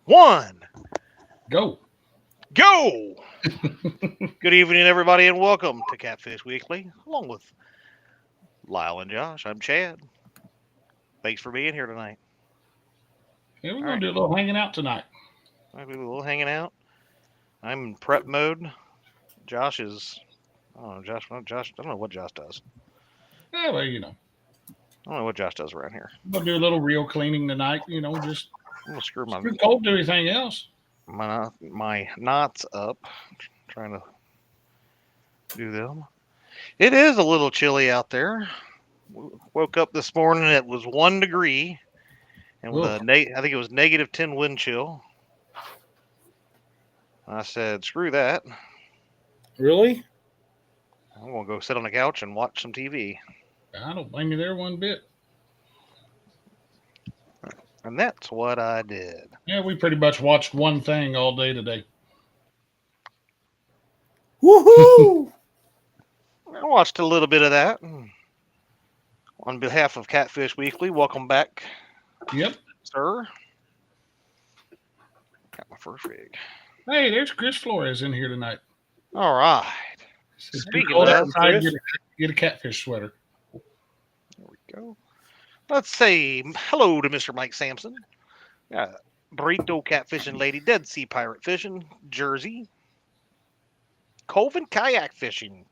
one, Go. go! Good evening, everybody, and welcome to Catfish Weekly, along with Lyle and Josh. I'm Chad. Thanks for being here tonight. Yeah, we're All going right, to do a little hanging out tonight. might be a little hanging out. I'm in prep mode. Josh is, I don't know, Josh, I don't know what Josh does. Yeah, well, I don't know what Josh does around here. we'll do a little real cleaning tonight. Just I'm gonna screw it's too cold to do anything else. my knots up, trying to do them. It is a little chilly out there. Woke up this morning, it was 1 degree. And with Ugh. I think it was -10 wind chill. I said, screw that. Really? I'm going to go sit on the couch and watch some TV. I don't blame you there one bit. And that's what I did. Yeah, we pretty much watched one thing all day today. Woohoo! I watched a little bit of that. On behalf of Catfish Weekly, welcome back, Yep. sir. Got my first rig. Hey, there's Chris Flores in here tonight. All right. Speaking of that, outside, get a catfish sweater. There we go. Let's say hello to Mr. Mike Sampson. Burrito Catfishing Lady, Dead Sea Pirate Fishing, Jersey. Colvin Kayak Fishing.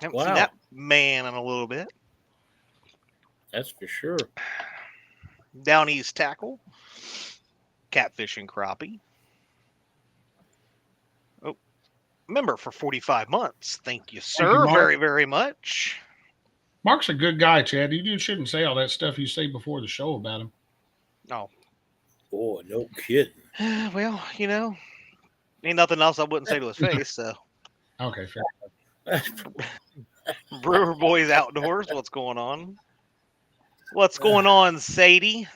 Haven't seen that man in a little bit. That's for sure. Down East Tackle. Catfishing Crappie. Oh, member for 45 months. Thank you, sir, very, very much. Mark's a good guy, Chad. You shouldn't say all that stuff you say before the show about him. No. Boy, no kidding. Well, ain't nothing else I wouldn't say to his face, so. Okay, fair enough. Brewer Boys Outdoors, what's going on? What's going on, Sadie?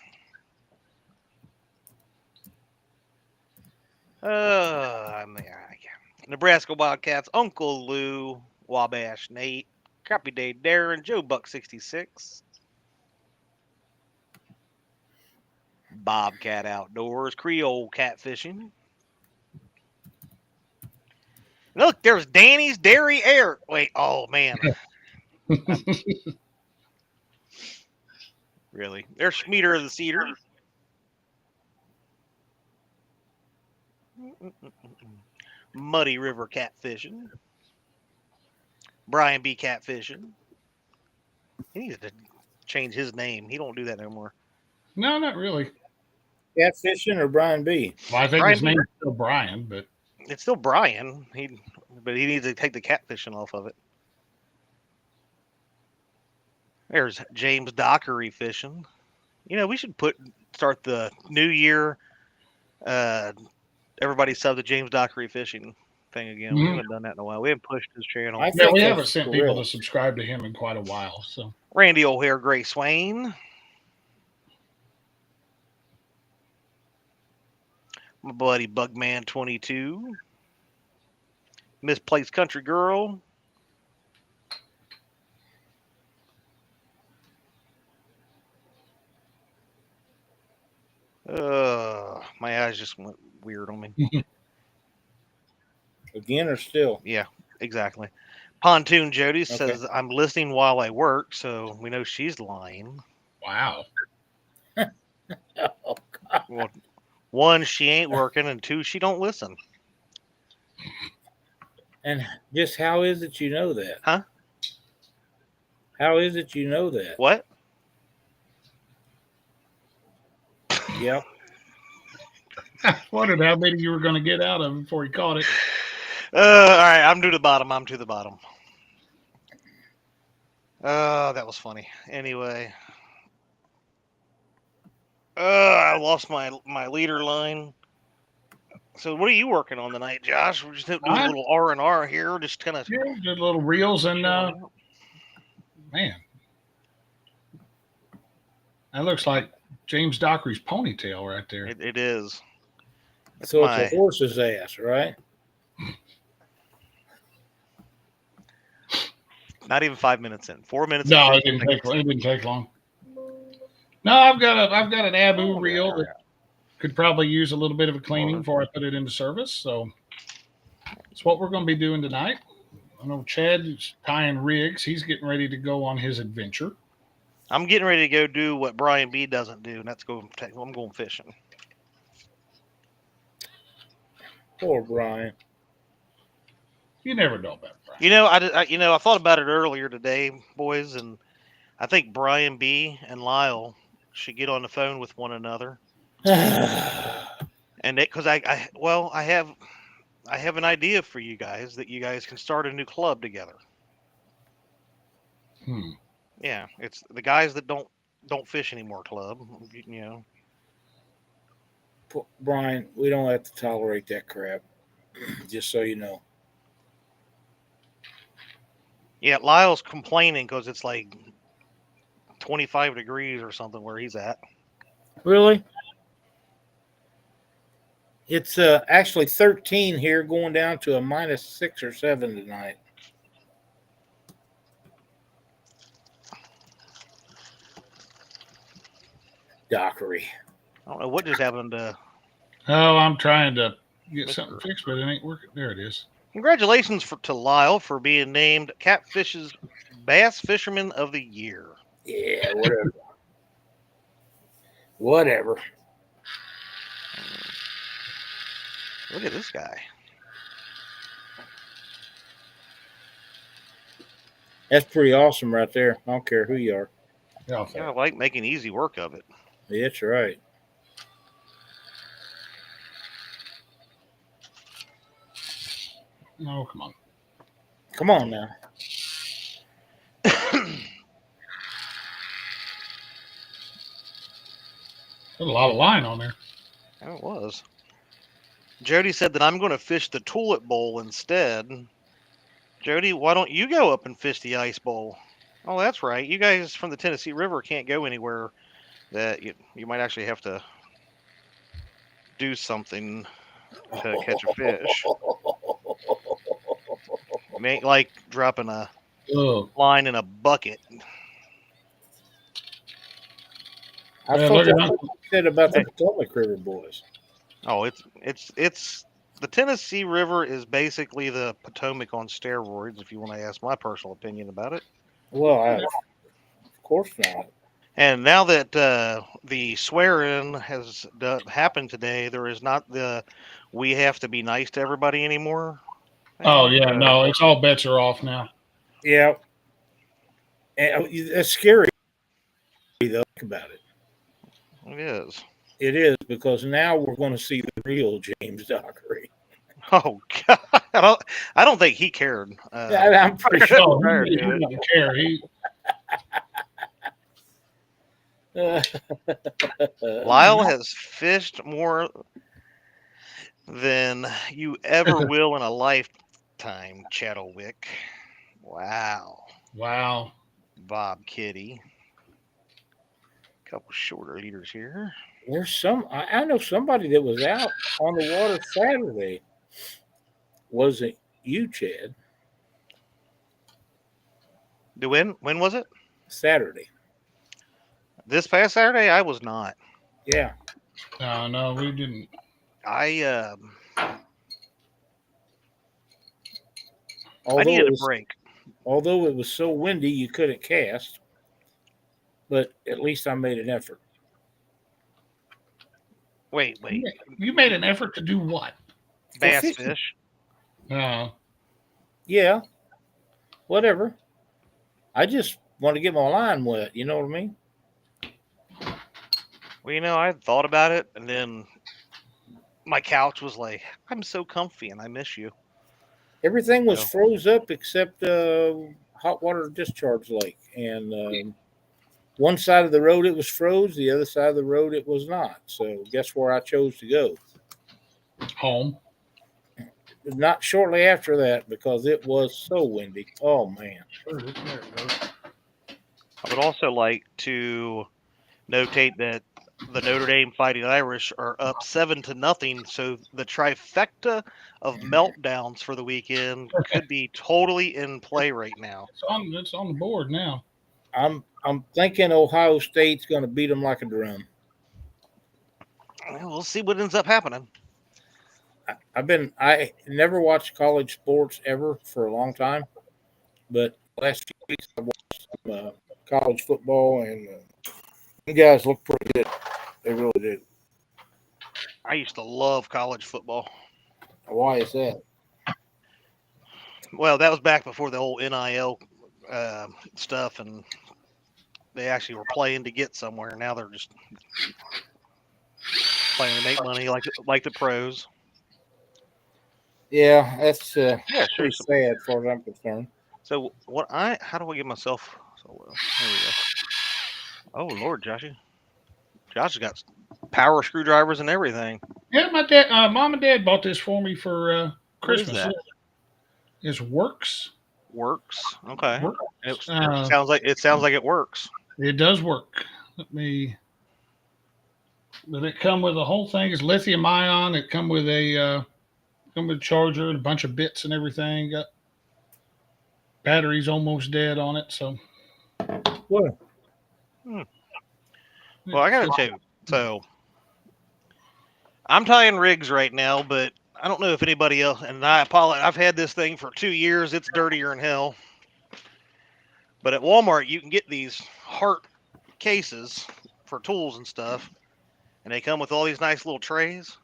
Nebraska Wildcats, Uncle Lou, Wabash Nate, Crappy Day Darren, Joe Buck 66, Bobcat Outdoors, Creole Catfishing. Look, there's Danny's Dairy Air. Wait, oh man. Really? There's Schmieder of the Cedar. Muddy River Catfishing. Brian B. Catfishing. He needs to change his name. He don't do that no more. No, not really. Catfishing or Brian B? Well, I think Brian his name is still Brian, but it's still Brian. But he needs to take the catfishing off of it. There's James Dockery Fishing. We should start the new year. Everybody sub the James Dockery Fishing thing again. We haven't done that in a while. We haven't pushed his channel. We haven't sent people to subscribe to him in quite a while. So Randy O'Hare Gray Swain. My buddy Bugman 22. Misplaced Country Girl. My eyes just went weird on me. Again or still? Yeah, exactly. Pontoon Jody says, I'm listening while I work, so we know she's lying. Wow. Oh, God. Well, one, she ain't working, and two, she don't listen. And just how is it you know that? Huh? How is it you know that? What? Yeah. I wondered how many you were going to get out of him before he caught it. All right, I'm to the bottom. That was funny. Anyway. I lost my leader line. So what are you working on tonight, Josh? We're just doing a little R&R here. Just kind of... Yeah, did little reels and... man. That looks like James Dockery's ponytail right there. It is. It's a horse's ass, right? Not even 5 minutes in. 4 minutes. No, it didn't take long. No, I've got an Abu reel Could probably use a little bit of a cleaning before I put it into service. So that's what we're going to be doing tonight. I know Chad is tying rigs. He's getting ready to go on his adventure. I'm getting ready to go do what Brian B doesn't do, and that's I'm going fishing. Poor Brian. You never know about Brian. You know, I thought about it earlier today, boys, and I think Brian B and Lyle should get on the phone with one another. And because I have an idea for you guys that you guys can start a new club together. Yeah, it's the guys that don't fish anymore club. You know, Brian, we don't have to tolerate that crap. Just so you know. Yeah, Lyle's complaining because it's like 25 degrees or something where he's at. Really? It's actually 13 here, going down to a -6 or 7 tonight. Dockery. I don't know what just happened to. Oh, I'm trying to get something fixed, but it ain't working. There it is. Congratulations to Lyle for being named Catfish's Bass Fisherman of the Year. Yeah, whatever. Whatever. Look at this guy. That's pretty awesome right there. I don't care who you are. Yeah, I like making easy work of it. Yeah, that's right. No, come on. Come on now. There's a lot of line on there. Oh, it was. Jody said that I'm going to fish the Tulip Bowl instead. Jody, why don't you go up and fish the Ice Bowl? Oh, that's right. You guys from the Tennessee River can't go anywhere that you might actually have to do something to catch a fish. It ain't like dropping a line in a bucket. I thought you said about the Potomac River boys. Oh, it's the Tennessee River is basically the Potomac on steroids, if you want to ask my personal opinion about it. Well, of course not. And now that the swear-in has happened today, there is not the we have to be nice to everybody anymore. Oh, yeah, no, it's all bets are off now. Yeah. And it's scary, though. Think about it. It is. It is, because now we're going to see the real James Dockery. Oh, God. I don't think he cared. I'm pretty sure. He doesn't care. Lyle has fished more than you ever will in a lifetime, Chattelwick. Wow. Wow. Bob Kitty. Couple shorter leaders here. There's I know somebody that was out on the water Saturday. Was it you, Chad? When was it? Saturday. This past Saturday, I was not. Yeah. No, we didn't. I Although needed a break. Although it was so windy, you couldn't cast. But at least I made an effort. Wait. You made an effort to do what? Bass fish. No. Yeah. Whatever. I just want to get my line wet. You know what I mean? Well, I thought about it, and then my couch was like, I'm so comfy, and I miss you. Everything was froze up except hot water discharge lake. And one side of the road it was froze, the other side of the road it was not. So guess where I chose to go? Home. Not shortly after that, because it was so windy. Oh man. There it goes. I would also like to notate that the Notre Dame Fighting Irish are up 7-0, so the trifecta of meltdowns for the weekend could be totally in play right now. It's on the board now. I'm thinking Ohio State's going to beat them like a drum. We'll see what ends up happening. I never watched college sports ever for a long time, but last few weeks I watched some, college football, and you guys look pretty good. They really did. I used to love college football. Why is that? Well, that was back before the whole NIL stuff, and they actually were playing to get somewhere. Now they're just playing to make money, like the pros. Yeah, that's Yeah, sure. pretty sad as far as I'm concerned. So how do I get myself? So well, there we go. Oh Lord, Josh has got power screwdrivers and everything. Yeah, mom and dad bought this for me for What is Christmas. that? It's Works. Works. Okay. Works. It sounds like it works. It does work. But it come with the whole thing. It's lithium ion. It come with a charger and a bunch of bits and everything. Got battery's almost dead on it. So, What? Well, I gotta tell you. So I'm tying rigs right now, but I don't know if anybody else. And I apologize. I've had this thing for 2 years. It's dirtier than hell. But at Walmart, you can get these heart cases for tools and stuff, and they come with all these nice little trays.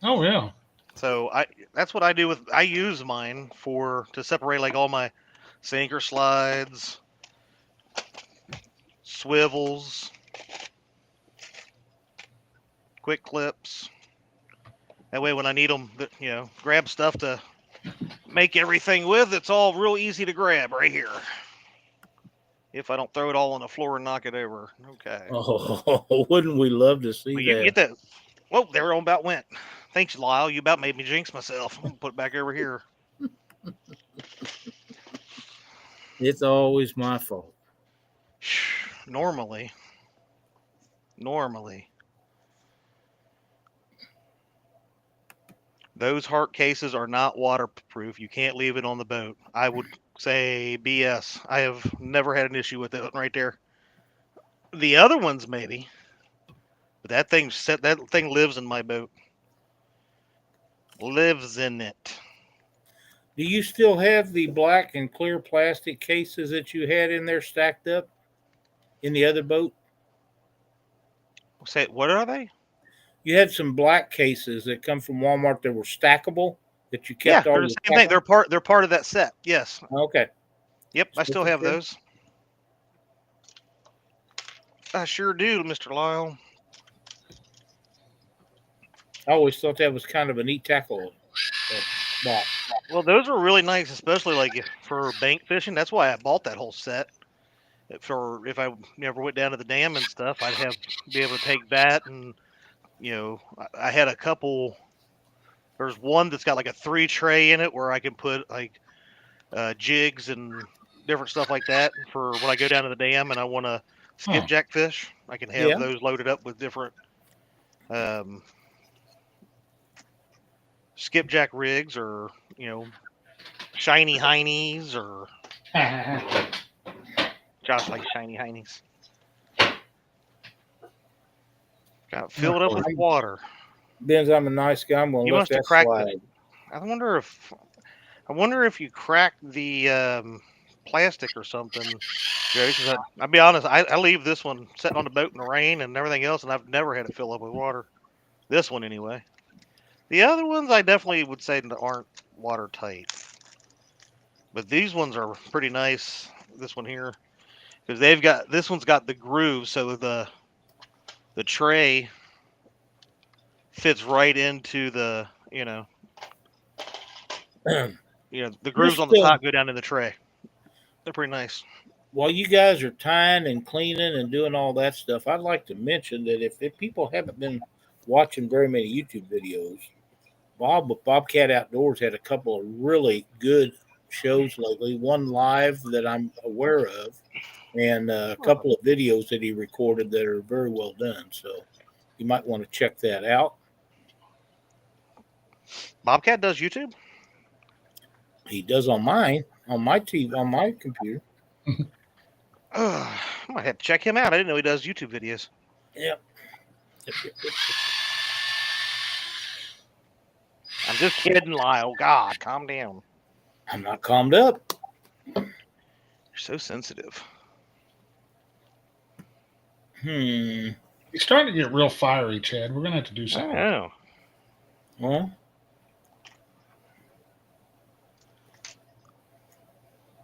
Oh yeah. So that's what I do with. I use mine to separate like all my sinker slides, swivels, quick clips. That way, when I need them, grab stuff to make everything with, it's all real easy to grab right here. If I don't throw it all on the floor and knock it over. Okay. Oh, wouldn't we love to see Well, you that? can get that. Whoa, there on about went. Thanks, Lyle. You about made me jinx myself. I'm gonna put it back over here. It's always my fault. Normally. Those heart cases are not waterproof. You can't leave it on the boat. I would say BS. I have never had an issue with it right there. The other ones maybe, but that thing lives in my boat. Lives in it. Do you still have the black and clear plastic cases that you had in there stacked up in the other boat? Say, what are they? You had some black cases that come from Walmart that were stackable that you kept all they're your the same thing. They're part of that set. Yes. Okay. Yep, I still have those. I sure do, Mr. Lyle. I always thought that was kind of a neat tackle box. Well, those are really nice, especially like for bank fishing. That's why I bought that whole set. For if I never went down to the dam and stuff, I'd be able to take that, and I had a couple. There's one that's got like a 3 tray in it where I can put like jigs and different stuff like that for when I go down to the dam and I want to skipjack fish. I can have those loaded up with different skipjack rigs or shiny heinies or Josh likes shiny heinies. Got it filled up with water. Ben's, I'm a nice guy. I'm going to let that slide. I wonder if you cracked the plastic or something. Because I'll be honest, I leave this one sitting on the boat in the rain and everything else, and I've never had it fill up with water. This one anyway. The other ones I definitely would say aren't watertight. But these ones are pretty nice. This one here, because this one's got the groove, so the tray fits right into the the grooves on the top go down in the tray. They're pretty nice. While you guys are tying and cleaning and doing all that stuff, I'd like to mention that if people haven't been watching very many YouTube videos, Bob with Bobcat Outdoors had a couple of really good shows lately. One live that I'm aware of, and a couple of videos that he recorded that are very well done. So you might want to check that out. Bobcat does YouTube? He does on mine, on my TV, on my computer. I might have to check him out. I didn't know he does YouTube videos. Yep. I'm just kidding, Lyle. God, calm down. I'm not calmed up. You're so sensitive. Hmm. He's starting to get real fiery, Chad. We're gonna have to do I something. know. Well,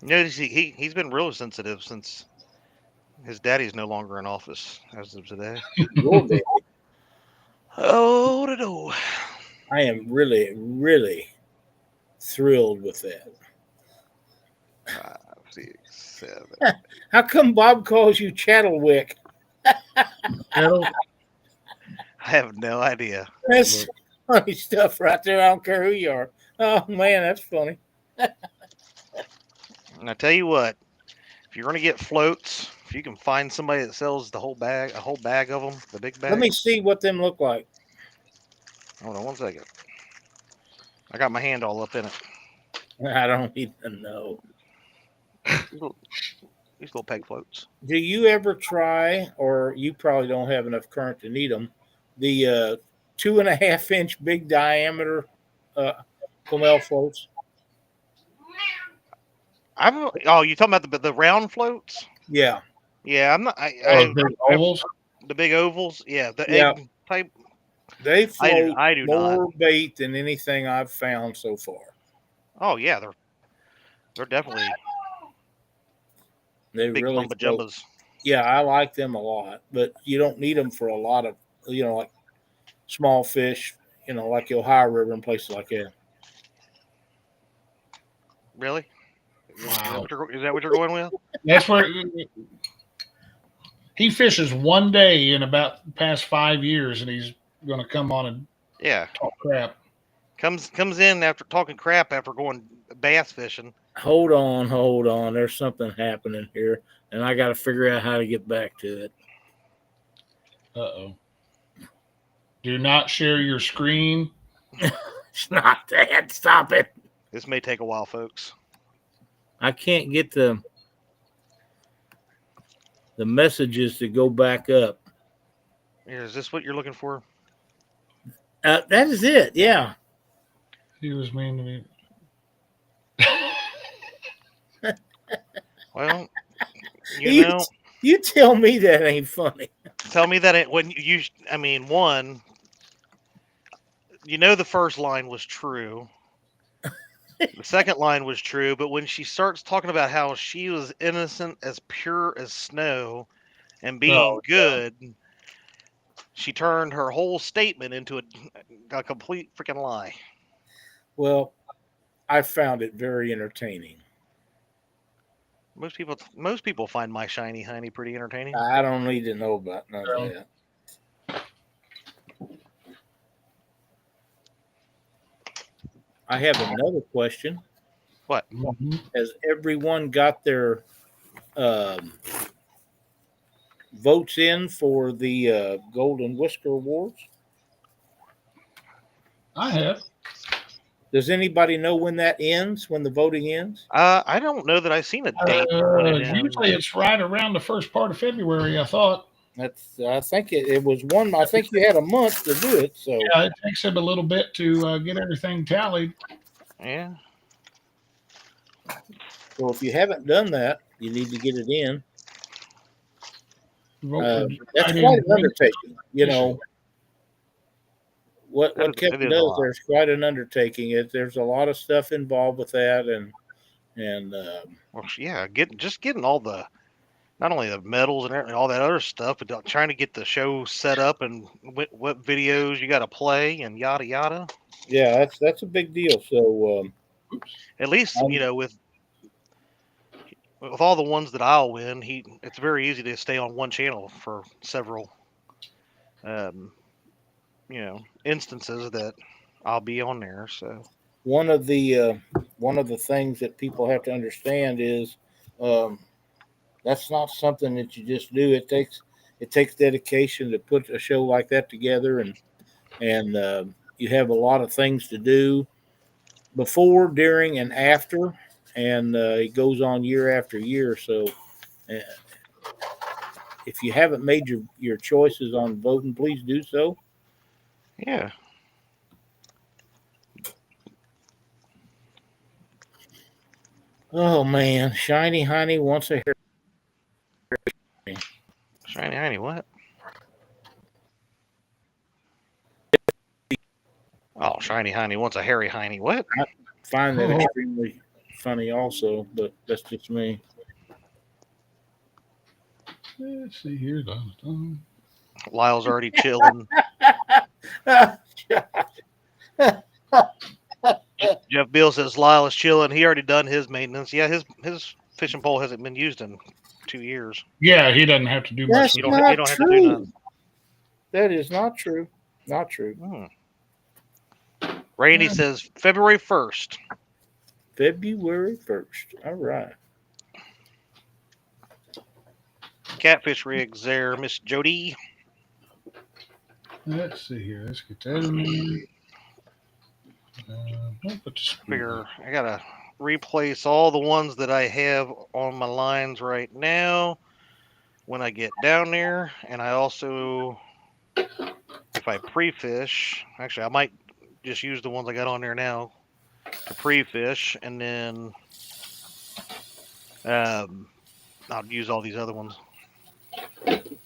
Notice he's been real sensitive since his daddy's no longer in office as of today. your day. Oh, no. I am really, really thrilled with that. 5, 6, 7. How come Bob calls you Chattelwick? That'll- I have no idea. That's funny stuff right there. I don't care who you are. Oh man, that's funny. And I tell you what, if you're gonna get floats, if you can find somebody that sells the whole bag, a whole bag of them, the big bag. Let me see what them look like. Hold on 1 second. I got my hand all up in it. I don't even know. These little peg floats. Do you ever try, or you probably don't have enough current to need them, the 2.5 inch big diameter Comel floats? Oh, you talking about the round floats? Yeah. Yeah, I'm not. big ovals. The big ovals. Yeah, the Yeah. egg type. They float I do more not. bait than anything I've found so far. Oh yeah, they're definitely They big really bumba float. jumbas. Yeah, I like them a lot, but you don't need them for a lot of, like small fish, like the Ohio River and places like that. Really? Wow. Is that what you're going with? That's where he fishes one day in about the past 5 years, and he's going to come on and Yeah. talk crap. Comes in after talking crap after going bass fishing. Hold on. There's something happening here, and I got to figure out how to get back to it. Uh-oh. Do not share your screen. It's not that. Stop it. This may take a while, folks. I can't get the messages to go back up. Here, is this what you're looking for? That is it. Yeah. He was mean to me. Well, you tell me that ain't funny. Tell me that when you. I mean, one. The first line was true. The second line was true, but when she starts talking about how she was innocent as pure as snow and being good, she turned her whole statement into a complete freaking lie. Well, I found it very entertaining. Most people find my shiny honey pretty entertaining. I don't need to know about none of that. I have another question. What? Has everyone got their votes in for the Golden Whisker Awards? I have. Does anybody know when that ends? When the voting ends? I don't know that I've seen a date. Usually it's right around the first part of February, I thought. I think it was one. I think you had a month to do it. So yeah, it takes him a little bit to get everything tallied. Yeah. So if you haven't done that, you need to get it in. That's quite an undertaking. What Kevin does, there's quite an undertaking. There's a lot of stuff involved with that, and well, yeah, getting all the, not only the medals and all that other stuff, but trying to get the show set up and what videos you got to play and yada yada. Yeah, that's a big deal. So at least with all the ones that I'll win, it's very easy to stay on one channel for several instances that I'll be on there. So one of the things that people have to understand is that's not something that you just do. It takes dedication to put a show like that together, and you have a lot of things to do before, during, and after, and it goes on year after year. So if you haven't made your choices on voting, please do so. Yeah. Oh man, Shiny Honey wants a hair. Shiny Heiny, what? Oh, Shiny Heiny wants a hairy Heiny. What? I find that Oh. extremely funny, also, but that's just me. Let's see here. Lyle's already chilling. Jeff Beal says Lyle is chilling. He already done his maintenance. Yeah, his fishing pole hasn't been used in 2 years. Yeah, he doesn't have to do much. That's You with don't, it. you not don't have to do true. nothing. That is not true. Not true. Randy says February 1st. February 1st. All right. Catfish rigs there, Miss Jody. Let's see here. Let's get that in there. Don't put the screw Figure I gotta replace all the ones that I have on my lines right now when I get down there. And I also, if I pre-fish, actually I might just use the ones I got on there now to pre-fish, and then I'll use all these other ones.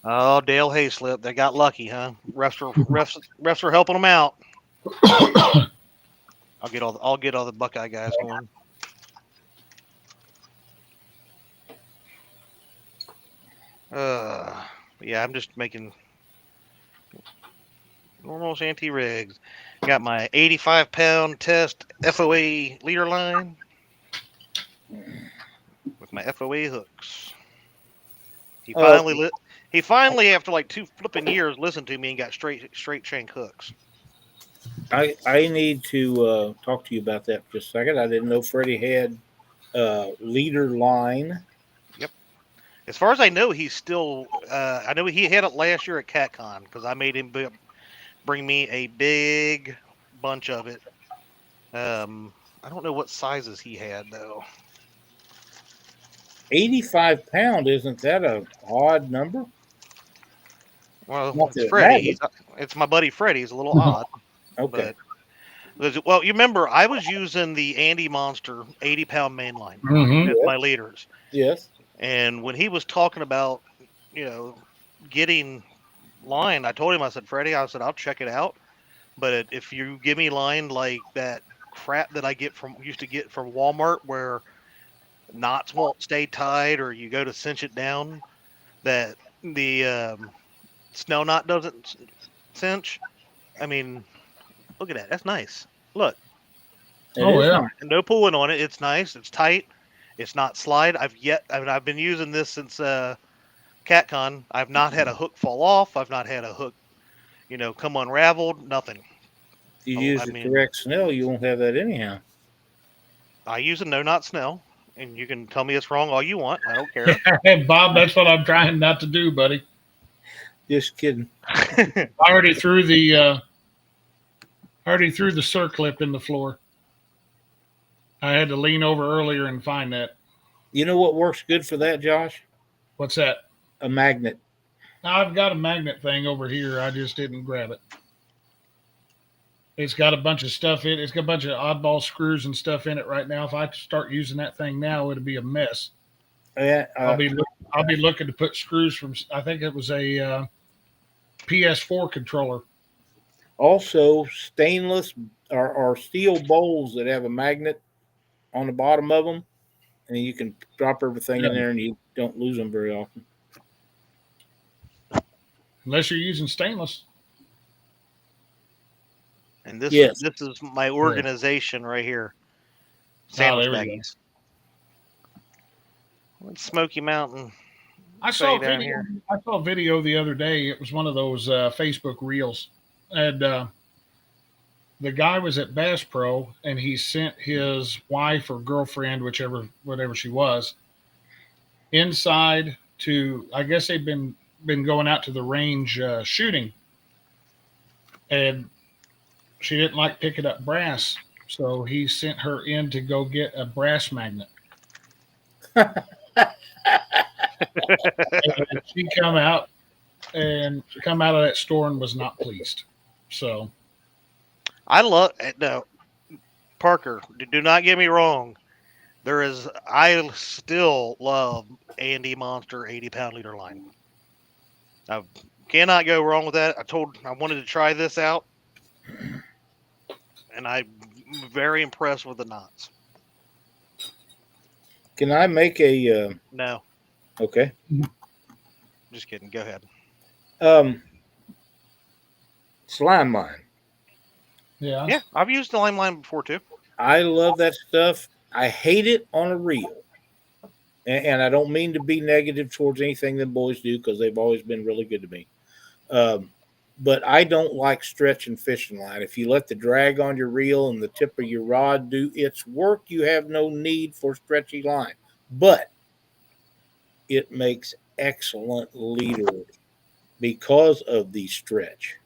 Oh, Dale Hayslip, they got lucky, huh? Refs are helping them out. I'll get all the Buckeye guys going. Yeah, I'm just making normal shanty rigs. Got my 85-pound test FOA leader line with my FOA hooks. He finally, after like 2 flipping years, listened to me and got straight shank hooks. I need to talk to you about that for just a second. I didn't know Freddie had leader line. Yep. As far as I know, he's still. I know he had it last year at CatCon because I made him bring me a big bunch of it. I don't know what sizes he had though. 85-pound, isn't that a odd number? Well, Not it's that it Freddie. matters. It's my buddy Freddie. He's a little odd. Okay. Well, you remember I was using the Andy Monster 80-pound mainline Mm-hmm. as my leaders. Yes. And when he was talking about, getting line, I told him, I said, Freddie, I said, I'll check it out. But if you give me line like that crap that I used to get from Walmart where knots won't stay tight or you go to cinch it down, that the snow knot doesn't cinch. I mean, look at that. That's nice. Look. It is yeah. nice. No pulling on it. It's nice. It's tight. It's not slide. I've been using this since CatCon. I've not had a hook fall off. I've not had a hook, come unraveled. Nothing. If you use the correct snell, you won't have that anyhow. I use a no-knot snell, and you can tell me it's wrong all you want. I don't care. Hey, Bob, that's what I'm trying not to do, buddy. Just kidding. I already threw the circlip in the floor. I had to lean over earlier and find that. You know what works good for that, Josh? What's that? A magnet. Now, I've got a magnet thing over here. I just didn't grab it. It's got a bunch of stuff in it. It's got a bunch of oddball screws and stuff in it right now. If I start using that thing now, it'll be a mess. Yeah, I'll be looking to put screws from. I think it was a PS4 controller. Also, stainless or steel bowls that have a magnet on the bottom of them, and you can drop everything in there, and you don't lose them very often. Unless you're using stainless. And this Yes. is my organization right here. There we Sandwich baggies. What's Smoky Mountain? I saw a video the other day. It was one of those Facebook reels, and the guy was at Bass Pro, and he sent his wife or girlfriend, whatever she was, inside to. I guess they've been going out to the range shooting, and she didn't like picking up brass, so he sent her in to go get a brass magnet. And she come out of that store and was not pleased. So I love no Parker. Do not get me wrong. I still love Andy Monster 80-pound leader line. I cannot go wrong with that. I wanted to try this out, and I'm very impressed with the knots. Can I make a? No, Okay. just kidding. Go ahead. Slime line. Yeah, I've used the lime line before too. I love that stuff. I hate it on a reel. And I don't mean to be negative towards anything them boys do because they've always been really good to me. But I don't like stretching fishing line. If you let the drag on your reel and the tip of your rod do its work, you have no need for stretchy line. But it makes excellent leaders because of the stretch.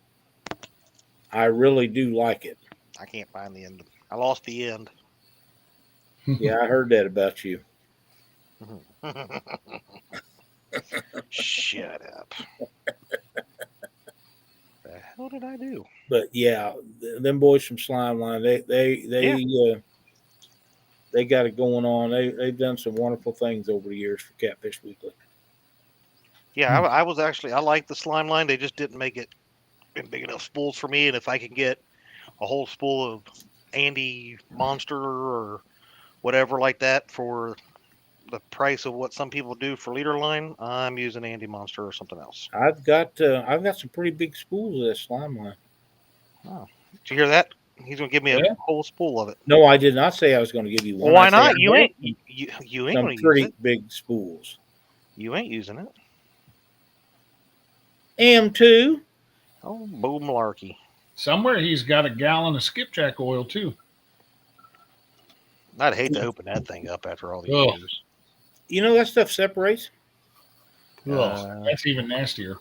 I really do like it. I can't find the end. I lost the end. Yeah, I heard that about you. Shut up. The hell did I do? But yeah, them boys from Slime Line, they got it going on. They've done some wonderful things over the years for Catfish Weekly. Yeah, I like the slime line. They just didn't make it in big enough spools for me. And if I can get a whole spool of Andy Monster or whatever like that for the price of what some people do for leader line, I'm using Andy Monster or something else. I've got some pretty big spools of that Slime Line. Oh, did you hear that? He's gonna give me a whole spool of it. No, I did not say I was going to give you one. Well, why not? You ain't some gonna pretty use it. big spools. You ain't using it. M2. Oh, boom malarkey. Somewhere he's got a gallon of skipjack oil too. I'd hate to open that thing up after all these Ugh. years. You know that stuff separates. That's even nastier.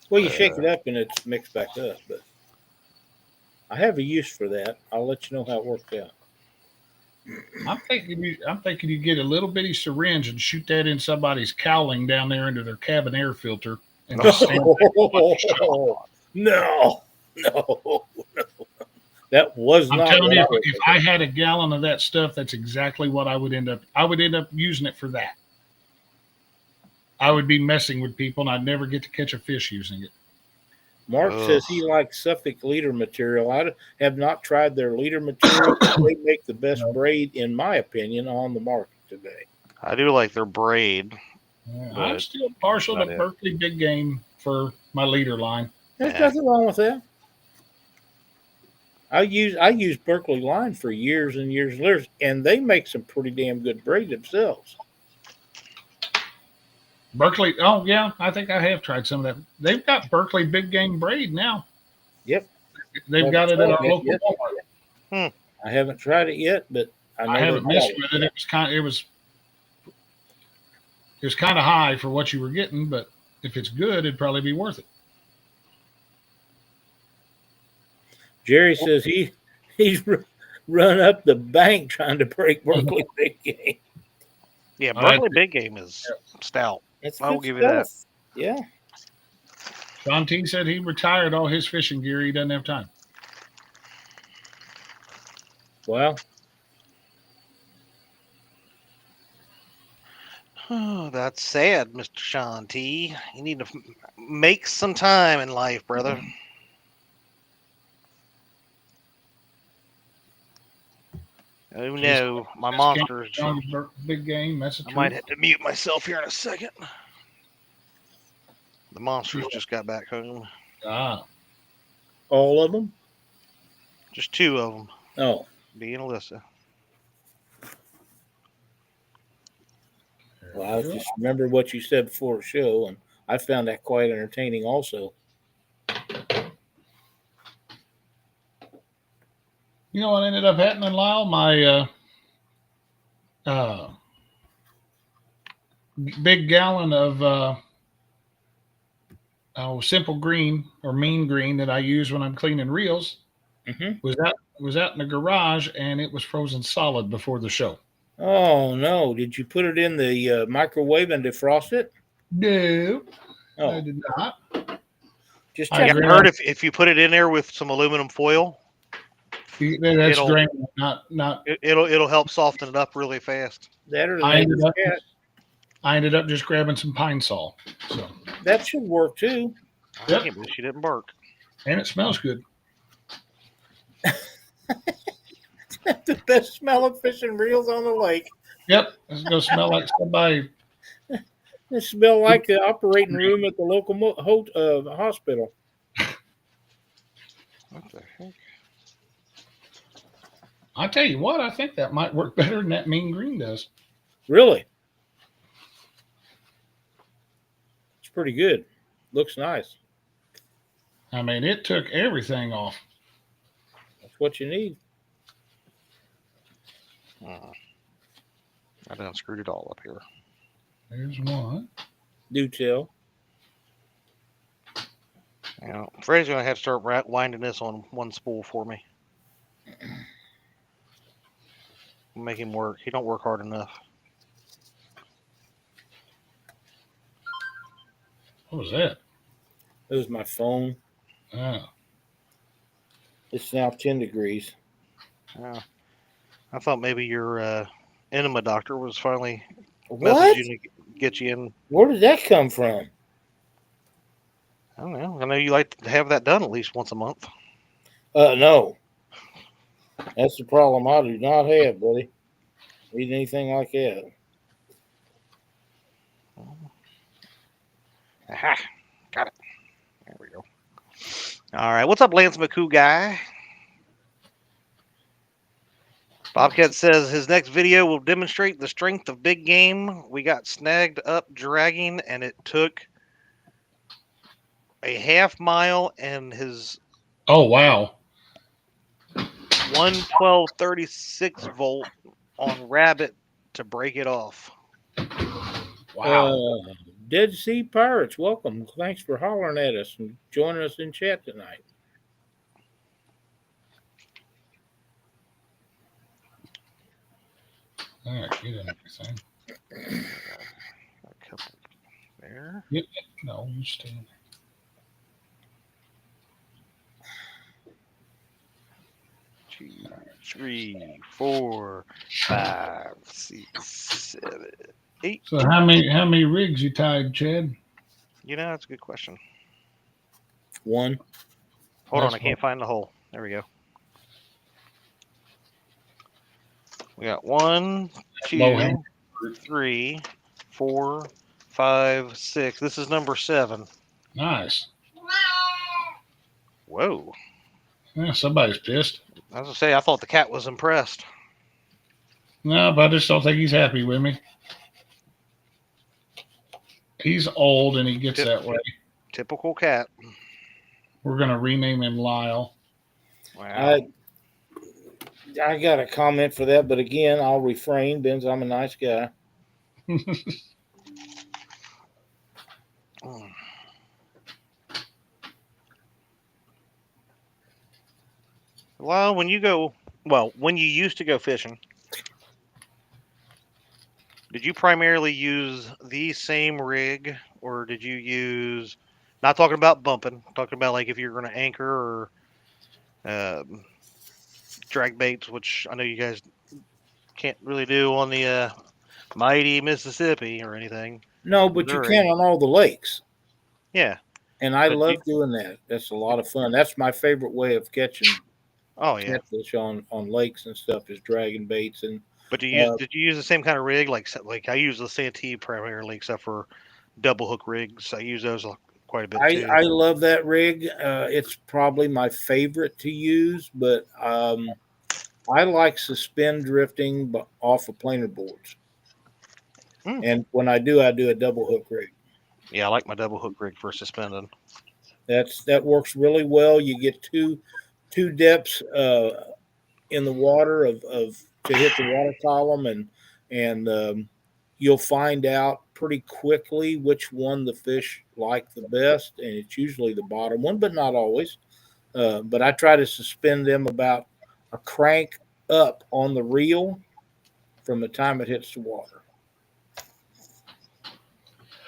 Well, you shake it up and it's mixed back up. But I have a use for that. I'll let you know how it worked out. I'm thinking you get a little bitty syringe and shoot that in somebody's cowling down there into their cabin air filter. And just stand No. That was I'm not. telling you, if I had a gallon of that stuff, that's exactly what I would end up. I would end up using it for that. I would be messing with people, and I'd never get to catch a fish using it. Mark says he likes Suffolk leader material. I have not tried their leader material. They make the best braid, in my opinion, on the market today. I do like their braid. Yeah, I'm still partial to Berkeley Big Game for my leader line. There's nothing wrong with that. I use Berkeley line for years and years, and they make some pretty damn good braid themselves. Berkeley, oh yeah, I think I have tried some of that. They've got Berkeley Big Game braid now. Yep, they've got it at our local Walmart. I haven't tried it yet, but I haven't messed with it. It was kind of high for what you were getting, but if it's good, it'd probably be worth it. Jerry says he's run up the bank trying to break Berkeley Big Game. Yeah, Berkeley Big Game is stout. I'll give you that. Yeah. Sean T said he retired all his fishing gear. He doesn't have time. Well. Oh, that's sad, Mr. Sean T. You need to make some time in life, brother. Oh no, my monsters. Big Game. That's I might have to mute myself here in a second. The monsters just got back home. All of them? Just two of them. Oh. Me and Alyssa. Well, I just remember what you said before the show, and I found that quite entertaining also. You know what ended up happening, Lyle? My big gallon of simple green or mean green that I use when I'm cleaning reels was out in the garage, and it was frozen solid before the show. Oh no! Did you put it in the microwave and defrost it? No, I Oh, did not. just I Yeah, check. I heard if you put it in there with some aluminum foil, That's it'll draining, not. it'll help soften it up really fast. That or the I ended neighbor's up cat. I ended up just grabbing some pine sol. So, That should work too. I Yep. can't believe she didn't bark. and it smells good. The best smelling fishing reels on the lake. Yep, it's gonna smell like somebody. It smell like the operating room at the local hospital. What the heck? I tell you what, I think that might work better than that mean green does. Really? It's pretty good. Looks nice. I mean, it took everything off. That's what you need. I done screwed it all up here. There's one. Do tell. Yeah, Fred's gonna have to start winding this on one spool for me. Make him work. He don't work hard enough. What was that? It was my phone. Oh, It's now 10 degrees. Yeah. I thought maybe your enema doctor was finally What? messaging to get you in. Where did that come from? I don't know. I know you like to have that done at least once a month. No. That's the problem I do not have, buddy. Need anything like that. Aha! Got it. There we go. All right. What's up, Lance McCoo guy? Bobcat says his next video will demonstrate the strength of big game. We got snagged up dragging, and it took a half mile and his oh wow. 112.36 volt on rabbit to break it off. Wow. Dead Sea Pirates, welcome. Thanks for hollering at us and joining us in chat tonight. All right, get in everything. A couple there. Yep. No, you stay in there. 2, 3, 4, 5, 6, 7, 8. So how many rigs you tied, Chad? You know, that's a good question. One. Hold That's on, I can't find the hole. There we go. We got 1, 2, 3, 4, 5, 6. This is number 7. Nice. Whoa. Yeah, somebody's pissed. I was gonna say, I thought the cat was impressed. No, but I just don't think he's happy with me. He's old and he gets that way. Typical cat. We're gonna rename him Lyle. Wow. I got a comment for that, but again, I'll refrain. Ben's, I'm a nice guy. Well, when you used to go fishing, did you primarily use the same rig, or did you use? Not talking about bumping, talking about like if you're going to anchor or drag baits, which I know you guys can't really do on the mighty Mississippi or anything. No, but you can on all the lakes. Yeah. And I love doing that. That's a lot of fun. That's my favorite way of catching catfish on lakes and stuff is dragging baits. And but did you use the same kind of rig? Like I use the Santee primarily, except for double hook rigs. I use those quite a bit too. I love that rig. It's probably my favorite to use, but I like suspend drifting off of planer boards. And when I do a double hook rig. Yeah, I like my double hook rig for suspending. That works really well. You get two depths in the water to hit the water column, and you'll find out pretty quickly which one the fish like the best, and it's usually the bottom one, but not always. But I try to suspend them about a crank up on the reel from the time it hits the water.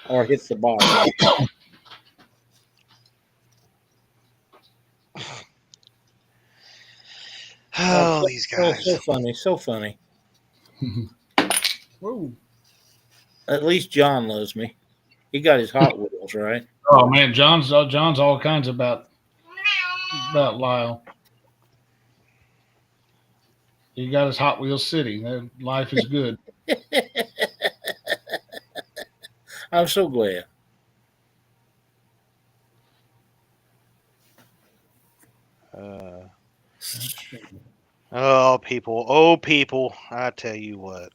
or hit the bottom. Oh, these guys. So funny, so funny. Whoa. At least John loves me. He got his Hot Wheels, right? Oh man, John's all kinds about Lyle. He got his Hot Wheels City. Life is good. I'm so glad. Oh, people. I tell you what.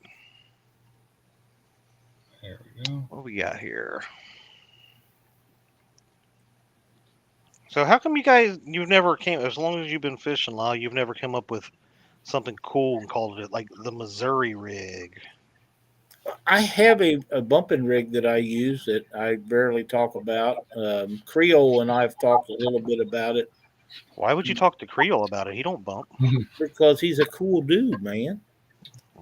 There we go. What we got here? So how come you've never came, as long as you've been fishing, Lyle, you've never come up with something cool and called it like the Missouri rig? I have a bumping rig that I use that I barely talk about. Creole and I've talked a little bit about it Why would you talk to Creole about it? He don't bump. because he's a cool dude, man.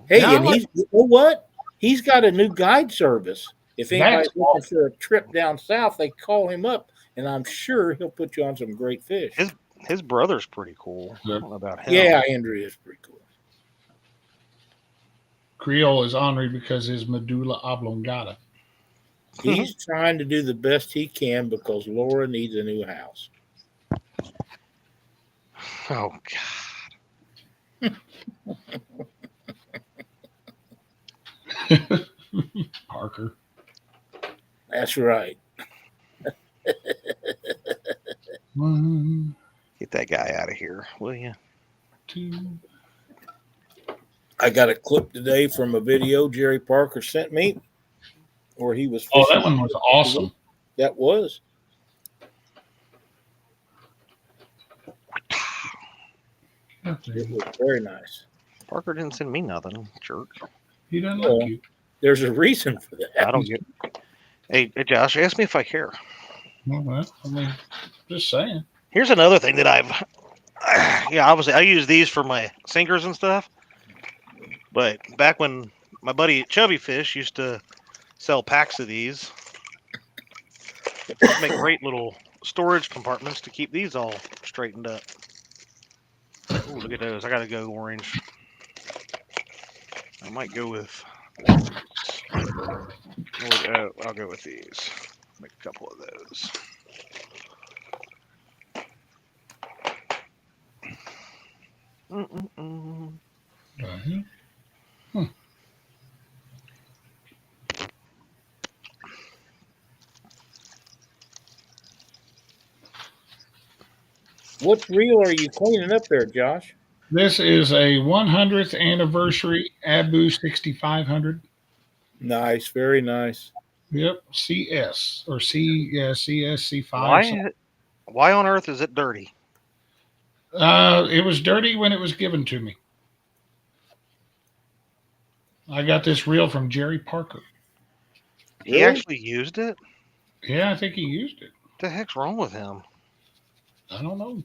Hey, Yeah, and you know what? He's got a new guide service. If anybody's That's looking for a trip down south, they call him up, and I'm sure he'll put you on some great fish. His brother's pretty cool. I don't know about him. Yeah, Andrew is pretty cool. Creole is ornery because his medulla oblongata. He's trying to do the best he can because Laura needs a new house. Oh God. Parker. That's right. One, Get that guy out of here, will you? two. I got a clip today from a video Jerry Parker sent me where he was Oh, fishing. that one was awesome. That was. It was very nice. Parker didn't send me nothing, jerk. He doesn't like you. There's a reason for that. I don't get. Hey, Josh, ask me if I care. Well, I mean, just saying. Here's another thing that obviously I use these for my sinkers and stuff. But back when my buddy Chubby Fish used to sell packs of these, make great little storage compartments to keep these all straightened up. Ooh, look at those. I gotta go orange. I might go with. I'll go with these. Make a couple of those. What reel are you cleaning up there, Josh? This is a 100th anniversary Abu 6500. Nice, very nice. Yep, CS or CS C5. Why on earth is it dirty? It was dirty when it was given to me. I got this reel from Jerry Parker. He actually used it? Yeah, I think he used it. What the heck's wrong with him? I don't know.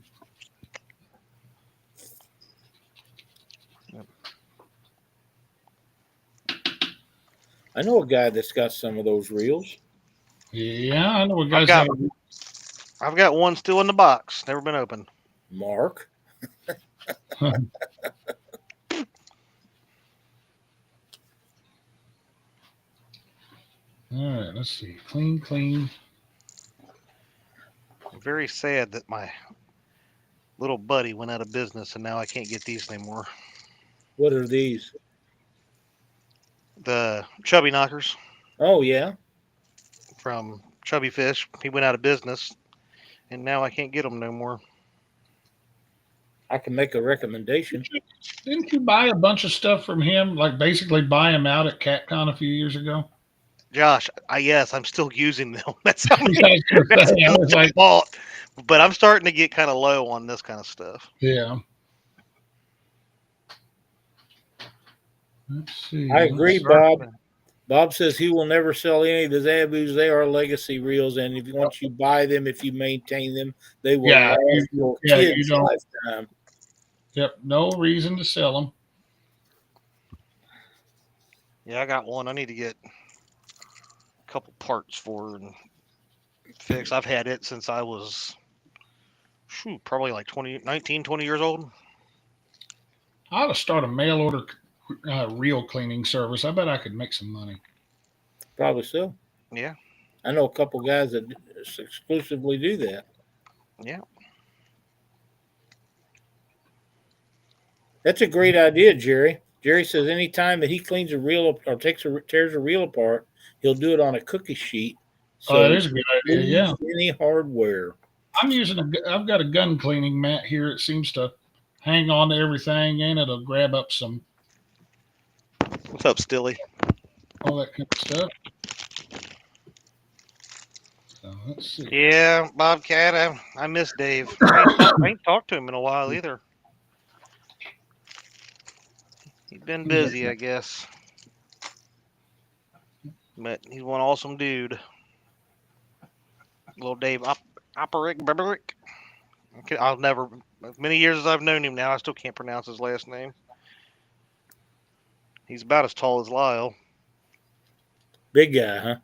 I know a guy that's got some of those reels. Yeah, I know a guy's I've got one still in the box, never been opened. Mark. All right, let's see. Clean. I'm very sad that my little buddy went out of business and now I can't get these anymore. What are these? The Chubby Knockers. Oh, yeah. From Chubby Fish. He went out of business and now I can't get them no more. I can make a recommendation. Didn't you buy a bunch of stuff from him? Like basically buy him out at CatCon a few years ago? Josh, yes, I'm still using them. That's how much I bought. But I'm starting to get kind of low on this kind of stuff. Yeah. Let's see. I agree, Bob. Bob says he will never sell any of his Abus. They are legacy reels, and once you buy them, if you maintain them, they will last your kids' lifetime. Yep, no reason to sell them. Yeah, I got one. I need to get a couple parts for and fix. I've had it since I was probably like 19, 20 years old. I ought to start a mail order reel cleaning service. I bet I could make some money. Probably so. Yeah. I know a couple guys that exclusively do that. Yeah. That's a great idea, Jerry. Jerry says anytime that he cleans a reel or tears a reel apart, he'll do it on a cookie sheet. So that is a good idea. Yeah. Any hardware. I've got a gun cleaning mat here. It seems to hang on to everything, and it'll grab up some. What's up, Stilly? All that kind of stuff. So let's see. Yeah, Bobcat. I miss Dave. I ain't talked to him in a while either. He's been busy, I guess. But he's one awesome dude. Little Dave Operick. I'll never, as many years as I've known him now, I still can't pronounce his last name. He's about as tall as Lyle. Big guy, huh?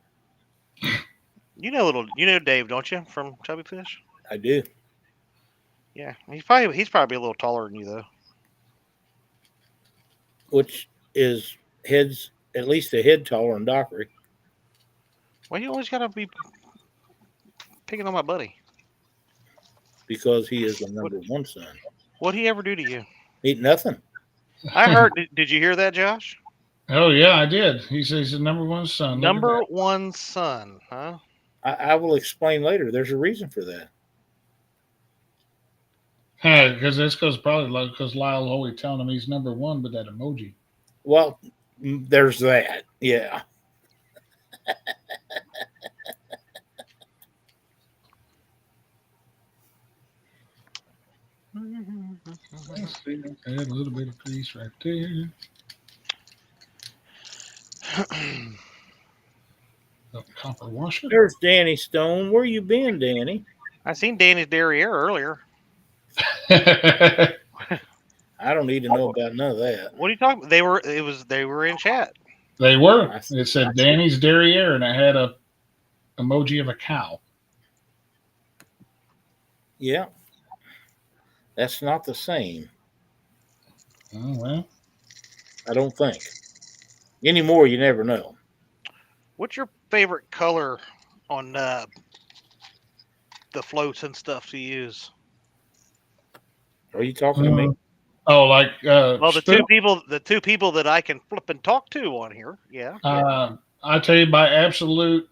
You know Dave, don't you, from Chubby Fish? I do. Yeah, he's probably a little taller than you though. Which is at least a head taller than Dockery. Well, you always gotta be picking on my buddy. Because he is the number one son. What'd he ever do to you? Ain't nothing. I heard. Did you hear that, Josh? Oh yeah, I did. He says he's the number one son. Number one son, huh? I will explain later. There's a reason for that. Because that's probably because Lyle always telling him he's number one with that emoji. Well, there's that. Yeah. Add a little bit of grease right there. Copper washer. There's Danny Stone. Where you been, Danny? I seen Danny's derriere earlier. I don't need to know about none of that. What are you talking about? They were in chat. They were. It said Danny's derriere, and it had a emoji of a cow. Yeah. That's not the same. Oh well. I don't think. Anymore, you never know. What's your favorite color on the floats and stuff to use? Are you talking to me? Oh, like well, the two people that I can flip and talk to on here. Yeah. I tell you, my absolute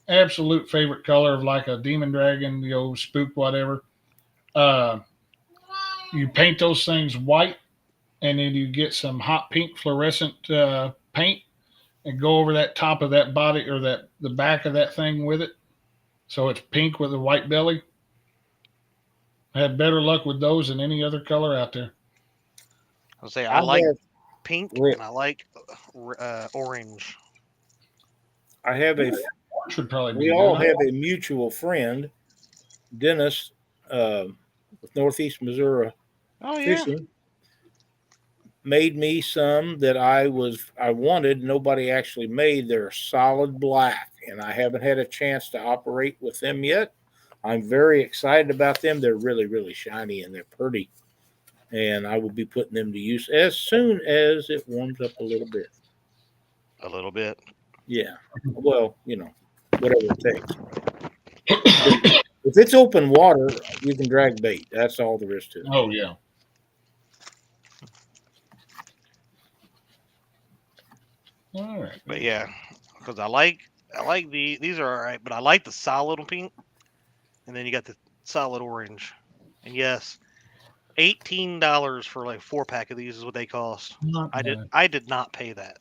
favorite color of like a demon dragon, the old spook, whatever. You paint those things white, and then you get some hot pink fluorescent paint, and go over that top of that body or the back of that thing with it, so it's pink with a white belly. I had better luck with those than any other color out there. I'll say I like pink and I like orange. I have should probably be we all have a mutual friend, Dennis, with Northeast Missouri Fishing. Made me some that I wanted. Nobody actually made. They're solid black, and I haven't had a chance to operate with them yet. I'm very excited about them. They're really, really shiny and they're pretty. And I will be putting them to use as soon as it warms up a little bit. A little bit? Yeah. Well, whatever it takes. If it's open water, you can drag bait. That's all there is to it. Oh, yeah. All right. But yeah, because I like these are all right, but I like the solid pink. And then you got the solid orange. And yes, $18 for like 4-pack of these is what they cost. I did not pay that.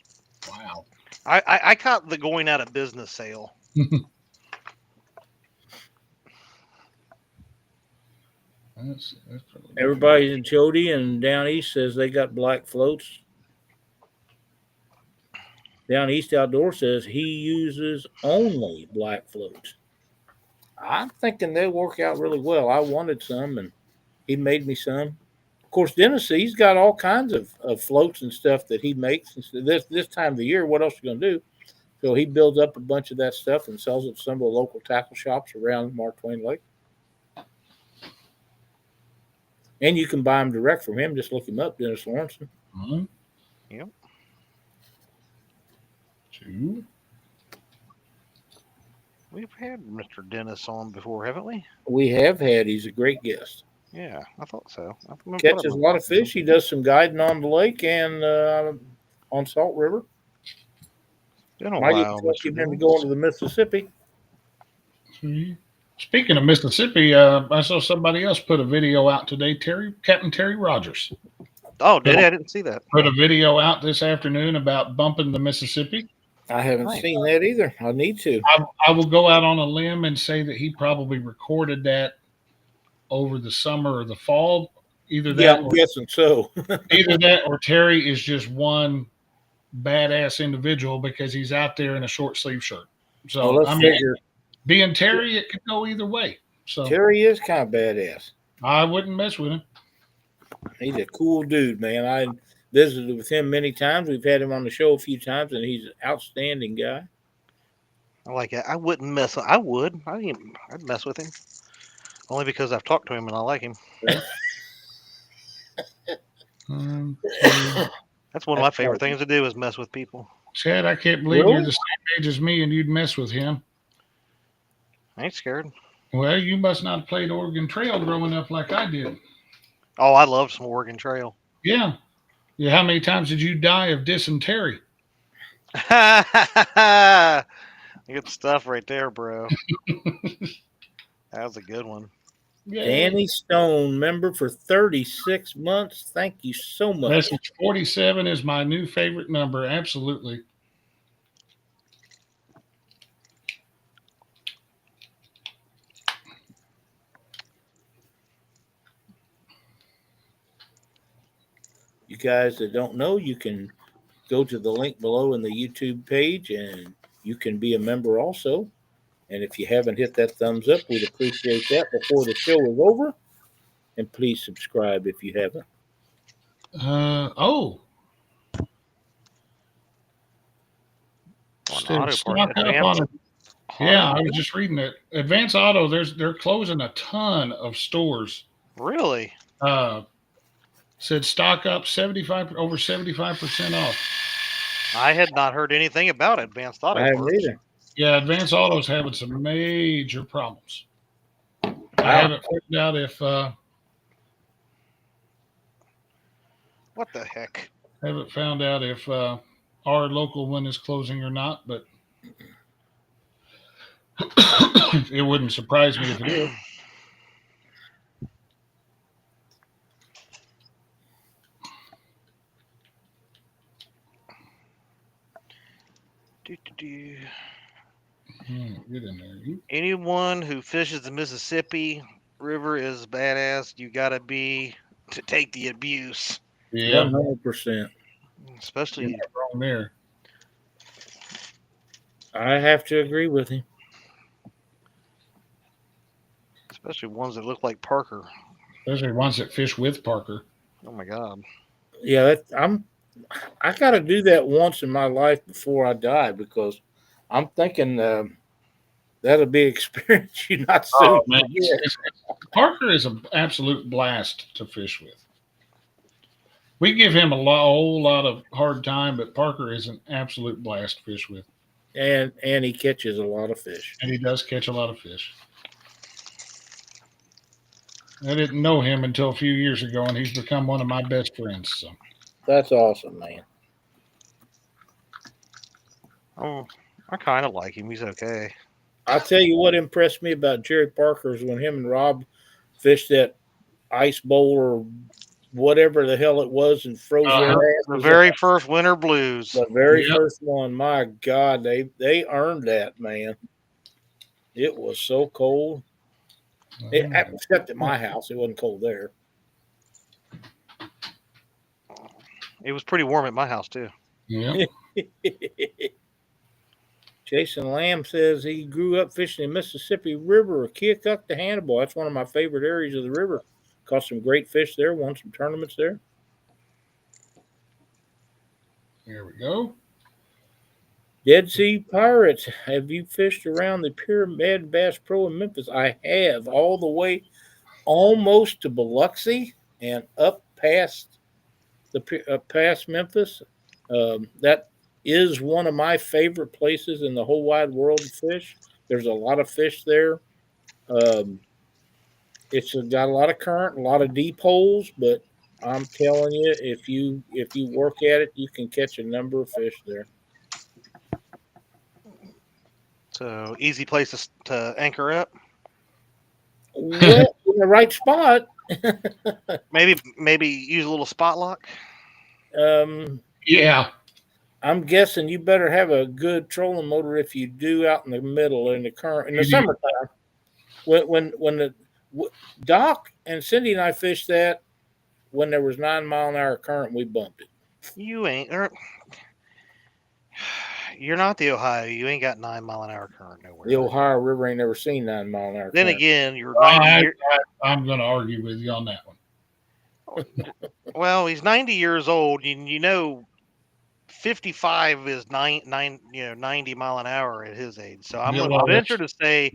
Wow. I caught the going out of business sale. Everybody in Jody and down east says they got black floats. Down East Outdoor says he uses only black floats. I'm thinking they'll work out really well. I wanted some, and he made me some. Of course, Dennis, he's got all kinds of floats and stuff that he makes. This time of the year, what else are you going to do? So he builds up a bunch of that stuff and sells it to some of the local tackle shops around Mark Twain Lake. And you can buy them direct from him. Just look him up, Dennis Lawrence. One, Yep. 2. We've had Mr. Dennis on before, haven't we? We have had. He's a great guest. Yeah, I thought so. I thought I Catches a remember lot of talking to fish. He him. does some guiding on the lake and on Salt River. Been a Might even while, talk Mr. him into Dennis. going to the Mississippi. 3. Speaking of Mississippi, I saw somebody else put a video out today. Captain Terry Rogers Oh, did he? I didn't see that. put a video out this afternoon about bumping the Mississippi. I haven't Nice. seen that either. I need to. I will go out on a limb and say that he probably recorded that over the summer or the fall. Either Yeah, that, I'm or, guessing so. either that, or Terry is just one badass individual because he's out there in a short sleeve shirt. So Well, let's I mean, figure. being Terry, it could go either way. So Terry is kind of badass. I wouldn't mess with him. He's a cool dude, man. I visited with him many times. We've had him on the show a few times, and he's an outstanding guy. I like it. I wouldn't mess. I would. I'd mess with him. Only because I've talked to him and I like him. That's one of my favorite things to do is mess with people. Chad, I can't believe Really? you're the same age as me and you'd mess with him. I ain't scared. Well, you must not have played Oregon Trail growing up like I did. Oh, I love some Oregon Trail. Yeah. Yeah. How many times did you die of dysentery? Good stuff right there, bro. That was a good one. Yeah. Danny Stone, member for 36 months. Thank you so much. Message 47 is my new favorite number. Absolutely. You guys that don't know, you can go to the link below in the YouTube page and you can be a member also. And if you haven't hit that thumbs up, we'd appreciate that before the show is over. And please subscribe if you haven't. Oh. On auto parts, Yeah, I was just reading it. Advance Auto, they're closing a ton of stores. Really? Said stock up over 75% off. I had not heard anything about Advanced Auto I haven't Parts. either. Yeah, Advance Auto's having some major problems. I Wow. haven't figured out if What the heck? haven't found out if our local one is closing or not, but it wouldn't surprise me if it is. Get in there. Anyone who fishes the Mississippi River is badass. You gotta be to take the abuse, Yeah, 100%. especially you're not wrong there. I have to agree with him. especially ones that look like Parker. Especially ones that fish with Parker. Oh my God! Yeah, I got to do that once in my life before I die because I'm thinking that'll be an experience you not soon. Oh, man. Parker is an absolute blast to fish with. We give him a whole lot of hard time, but Parker is an absolute blast to fish with. And he catches a lot of fish. And he does catch a lot of fish. I didn't know him until a few years ago, and he's become one of my best friends. So That's awesome, man. Oh, I kind of like him. He's okay. I'll tell you what impressed me about Jerry Parker is when him and Rob fished that ice bowl or whatever the hell it was and froze their asses. The very first Winter Blues. The very first one. My God, they earned that, man. It was so cold. Except at my house, it wasn't cold there. It was pretty warm at my house too. yeah. Jason Lamb says he grew up fishing in Mississippi River or Keokuk to Hannibal. That's one of my favorite areas of the river. Caught some great fish there, won some tournaments there. There we go. Dead Sea Pirates, have you fished around the Pyramid Bass Pro in Memphis? I have, all the way almost to Biloxi and up past past Memphis. That is one of my favorite places in the whole wide world to fish. There's a lot of fish there. Um, it's got a lot of current, a lot of deep holes, but I'm telling you, if you work at it, you can catch a number of fish there. So easy place to anchor up. Well, in the right spot. Maybe use a little spot lock. Yeah. I'm guessing you better have a good trolling motor if you do out in the middle in the current in the summertime. When the Doc and Cindy and I fished that when there was 9-mile-an-hour current, we bumped it. You ain't. You're not the Ohio. You ain't got 9-mile-an-hour current nowhere. The Ohio River ain't never seen 9-mile-an-hour. Then current. again, you're 90 I'm going to argue with you on that one. Well, he's 90 years old. You know, 55 is 90 mile an hour at his age. So I'm going to venture to say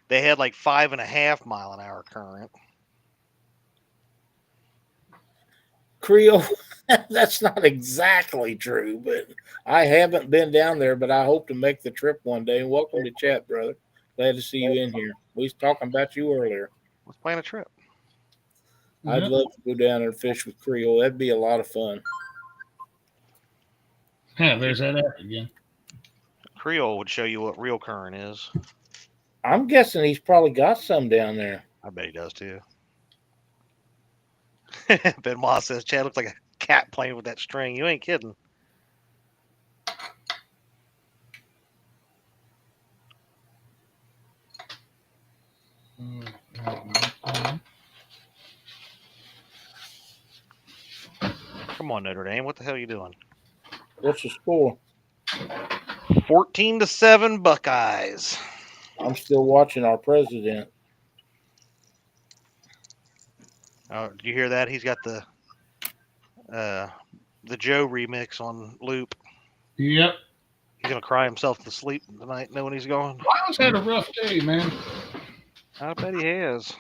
they had like 5.5-mile-an-hour current. Creole, that's not exactly true, but I haven't been down there, but I hope to make the trip one day. And welcome to chat, brother. Glad to see you in here. We was talking about you earlier. Let's plan a trip. I'd love to go down and fish with Creole. That'd be a lot of fun. Yeah, there's that app again. Creole would show you what real current is. I'm guessing he's probably got some down there. I bet he does too. Benoit says, Chad looks like a cat playing with that string. You ain't kidding. Come on, Notre Dame. What the hell are you doing? What's the score? 14-7 Buckeyes. I'm still watching our president. Oh, did you hear that? He's got the Joe remix on loop. Yep. He's gonna cry himself to sleep tonight, knowing he's gone. Lyle's had a rough day, man. I bet he has.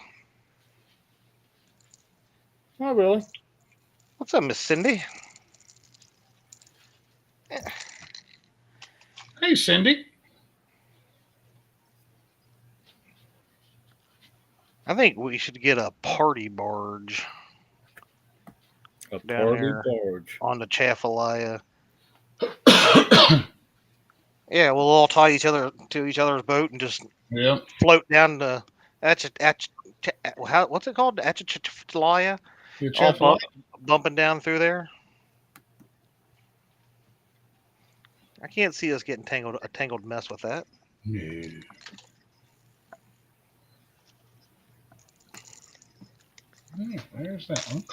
Not really. What's up, Miss Cindy? Hey, Cindy. I think we should get a party barge. A down party there barge. On the Chaffalaya. Yeah, we'll all tie each other to each other's boat and just float down the what's it called? The Atchafalaya? All bumping down through there. I can't see us getting a tangled mess with that. No. Yeah, there's that one.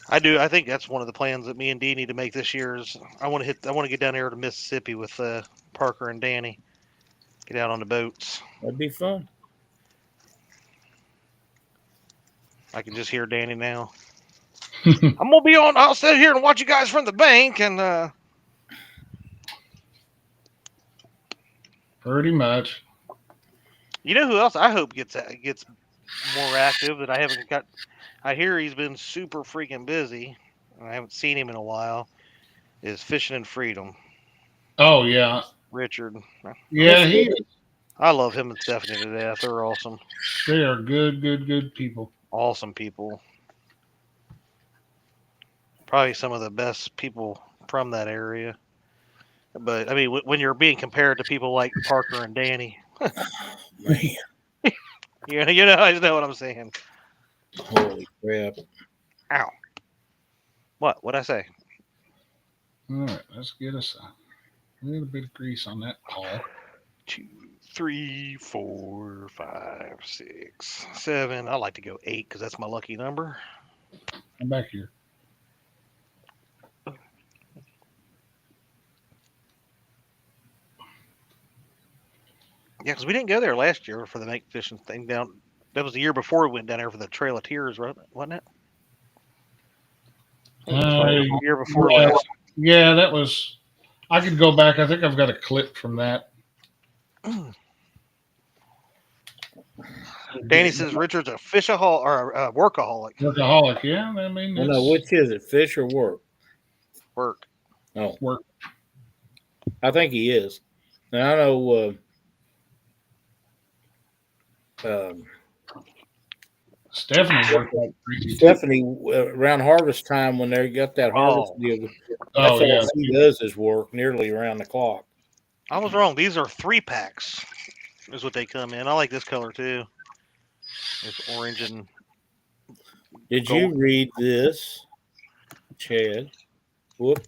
I think that's one of the plans that me and Dee need to make this year. Is I want to get down there to Mississippi with Parker and Danny. Get out on the boats. That'd be fun. I can just hear Danny now. I'm gonna be on. I'll sit here and watch you guys from the bank, and pretty much. You know who else I hope gets more active that I haven't got. I hear he's been super freaking busy. I haven't seen him in a while. Is Fishing in Freedom. Oh yeah, Richard. Yeah, I love him and Stephanie to death. They're awesome. They are good people. Awesome people. Probably some of the best people from that area. But I mean, when you're being compared to people like Parker and Danny, man, I know what I'm saying. Holy crap! Ow! What'd I say? All right, let's get us a little bit of grease on that ball. 2, 3, 4, 5, 6, 7. I like to go 8 because that's my lucky number. I'm back here. Yeah, because we didn't go there last year for the night fishing thing down. That was the year before we went down there for the Trail of Tears, wasn't it? The year before last. Yeah, that was. I could go back. I think I've got a clip from that. Danny says Richard's a fishaholic or a workaholic. Workaholic. Yeah, I mean, Well, it's no, which is it, fish or work? Work. Oh, work. I think he is. Now I know. Stephanie worked like crazy too. Stephanie, around harvest time when they got that harvest Oh. deal, Oh that's yeah, all she does is work nearly around the clock. I was wrong. These are 3-packs. Is what they come in. I like this color too. It's orange and Did gold. you read this, Chad? Whoop.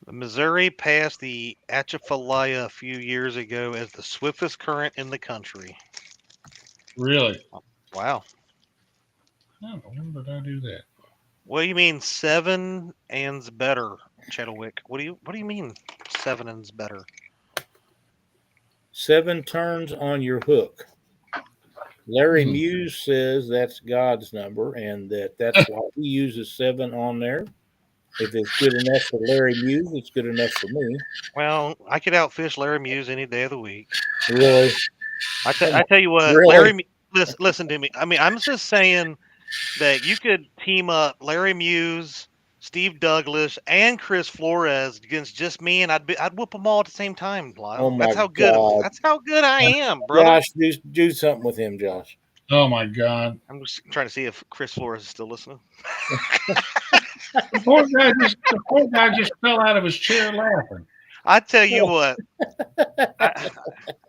Missouri passed the Atchafalaya a few years ago as the swiftest current in the country. really. Wow. Oh, when did I do that? What do you mean 7 and's better, Chadwick? What do you mean 7 and's better? 7 turns on your hook. Larry Mhm. Muse says that's God's number and that's why he uses 7 on there. If it's good enough for Larry Muse, it's good enough for me. Well, I could outfish Larry Muse any day of the week. Really? I tell you what, Really? listen to me. I mean, I'm just saying that you could team up Larry Muse, Steve Douglas, and Chris Flores against just me, and I'd whoop them all at the same time, Lyle. Oh my God. That's how good I am, brother. Josh, do something with him, Josh. Oh my God! I'm just trying to see if Chris Flores is still listening. The poor guy just fell out of his chair laughing. I tell you what,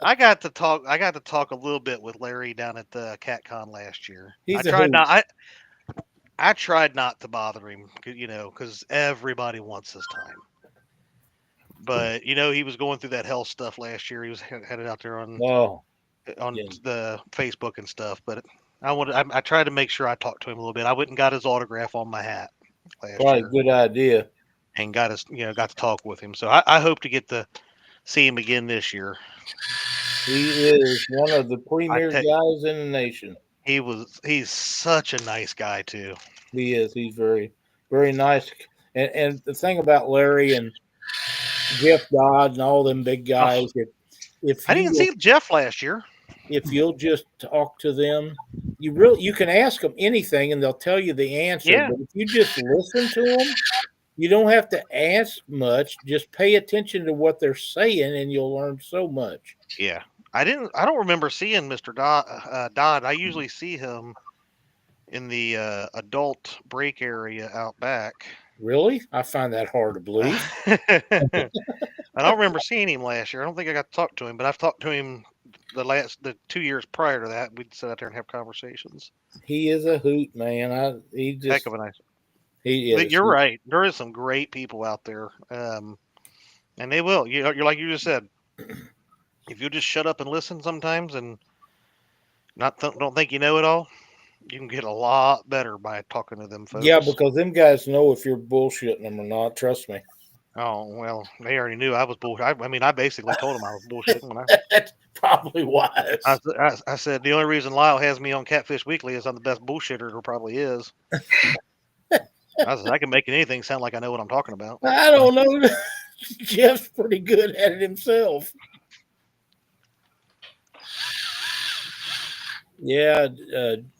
I got to talk. I got to talk a little bit with Larry down at the CatCon last year. He's a I tried hoot. not. I tried not to bother him, because everybody wants his time. But he was going through that health stuff last year. He was headed out there on Oh, yeah. the Facebook and stuff. But I tried to make sure I talked to him a little bit. I went and got his autograph on my hat last Probably year, a good idea. and got to talk with him. So I hope to get to see him again this year. He is one of the premier guys in the nation. He's such a nice guy too. He is. He's very, very nice. And the thing about Larry and Jeff Dodd and all them big guys, if I didn't see Jeff last year. If you'll just talk to them, you can ask them anything and they'll tell you the answer. Yeah. But if you just listen to them, you don't have to ask much. Just pay attention to what they're saying, and you'll learn so much. Yeah, I don't remember seeing Mr. Dodd. I usually see him in the adult break area out back. Really? I find that hard to believe. I don't remember seeing him last year. I don't think I got to talk to him, but I've talked to him the 2 years prior to that. We'd sit out there and have conversations. He is a hoot, man. Heck of a nice. He is. You're right. There is some great people out there, and they will. You're like you just said. If you just shut up and listen sometimes, and don't think you know it all, you can get a lot better by talking to them folks. Yeah, because them guys know if you're bullshitting them or not. Trust me. Oh, well, they already knew I was bullshit. I mean, I basically told them I was bullshitting when That's probably wise. I said the only reason Lyle has me on Catfish Weekly is I'm the best bullshitter there probably is. I said I can make anything sound like I know what I'm talking about. I don't know. Jeff's pretty good at it himself. Yeah,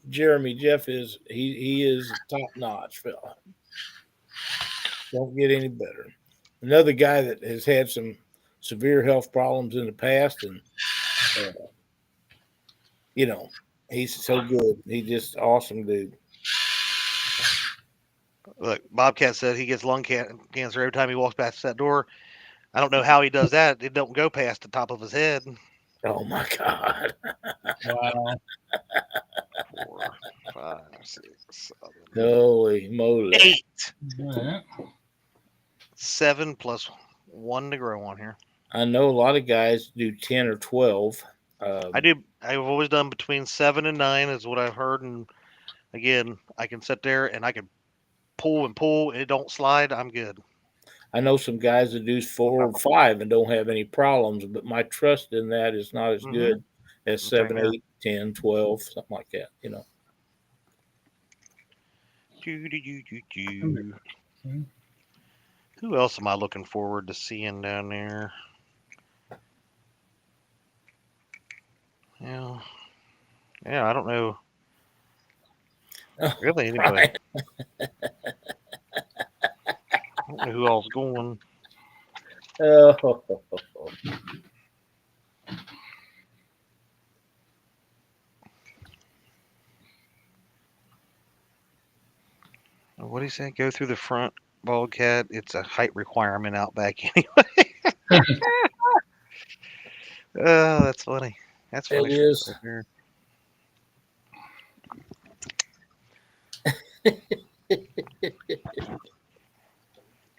Jeremy, Jeff is he is top notch fella. Don't get any better. Another guy that has had some severe health problems in the past, and he's so good. He's just awesome dude. Look, Bobcat said he gets lung cancer every time he walks past that door. I don't know how he does that. It don't go past the top of his head. Oh my God! Wow. 4, 5, 6, 7, Holy moly! 8. Yeah. 7 plus 1 to grow on here. I know a lot of guys do 10 or 12. I do. I've always done between 7 and 9 is what I've heard. And again, I can sit there and I can pull and pull and it don't slide. I'm good. I know some guys that do 4 or 5 and don't have any problems, but my trust in that is not as good as 7, 8, 10, 12, something like that, Who else am I looking forward to seeing down there? Yeah, I don't know really anybody. I don't know who else going. Oh, What do you say? Go through the front, bald cat. It's a height requirement out back anyway. Oh, that's funny. That's funny. it is. Right there.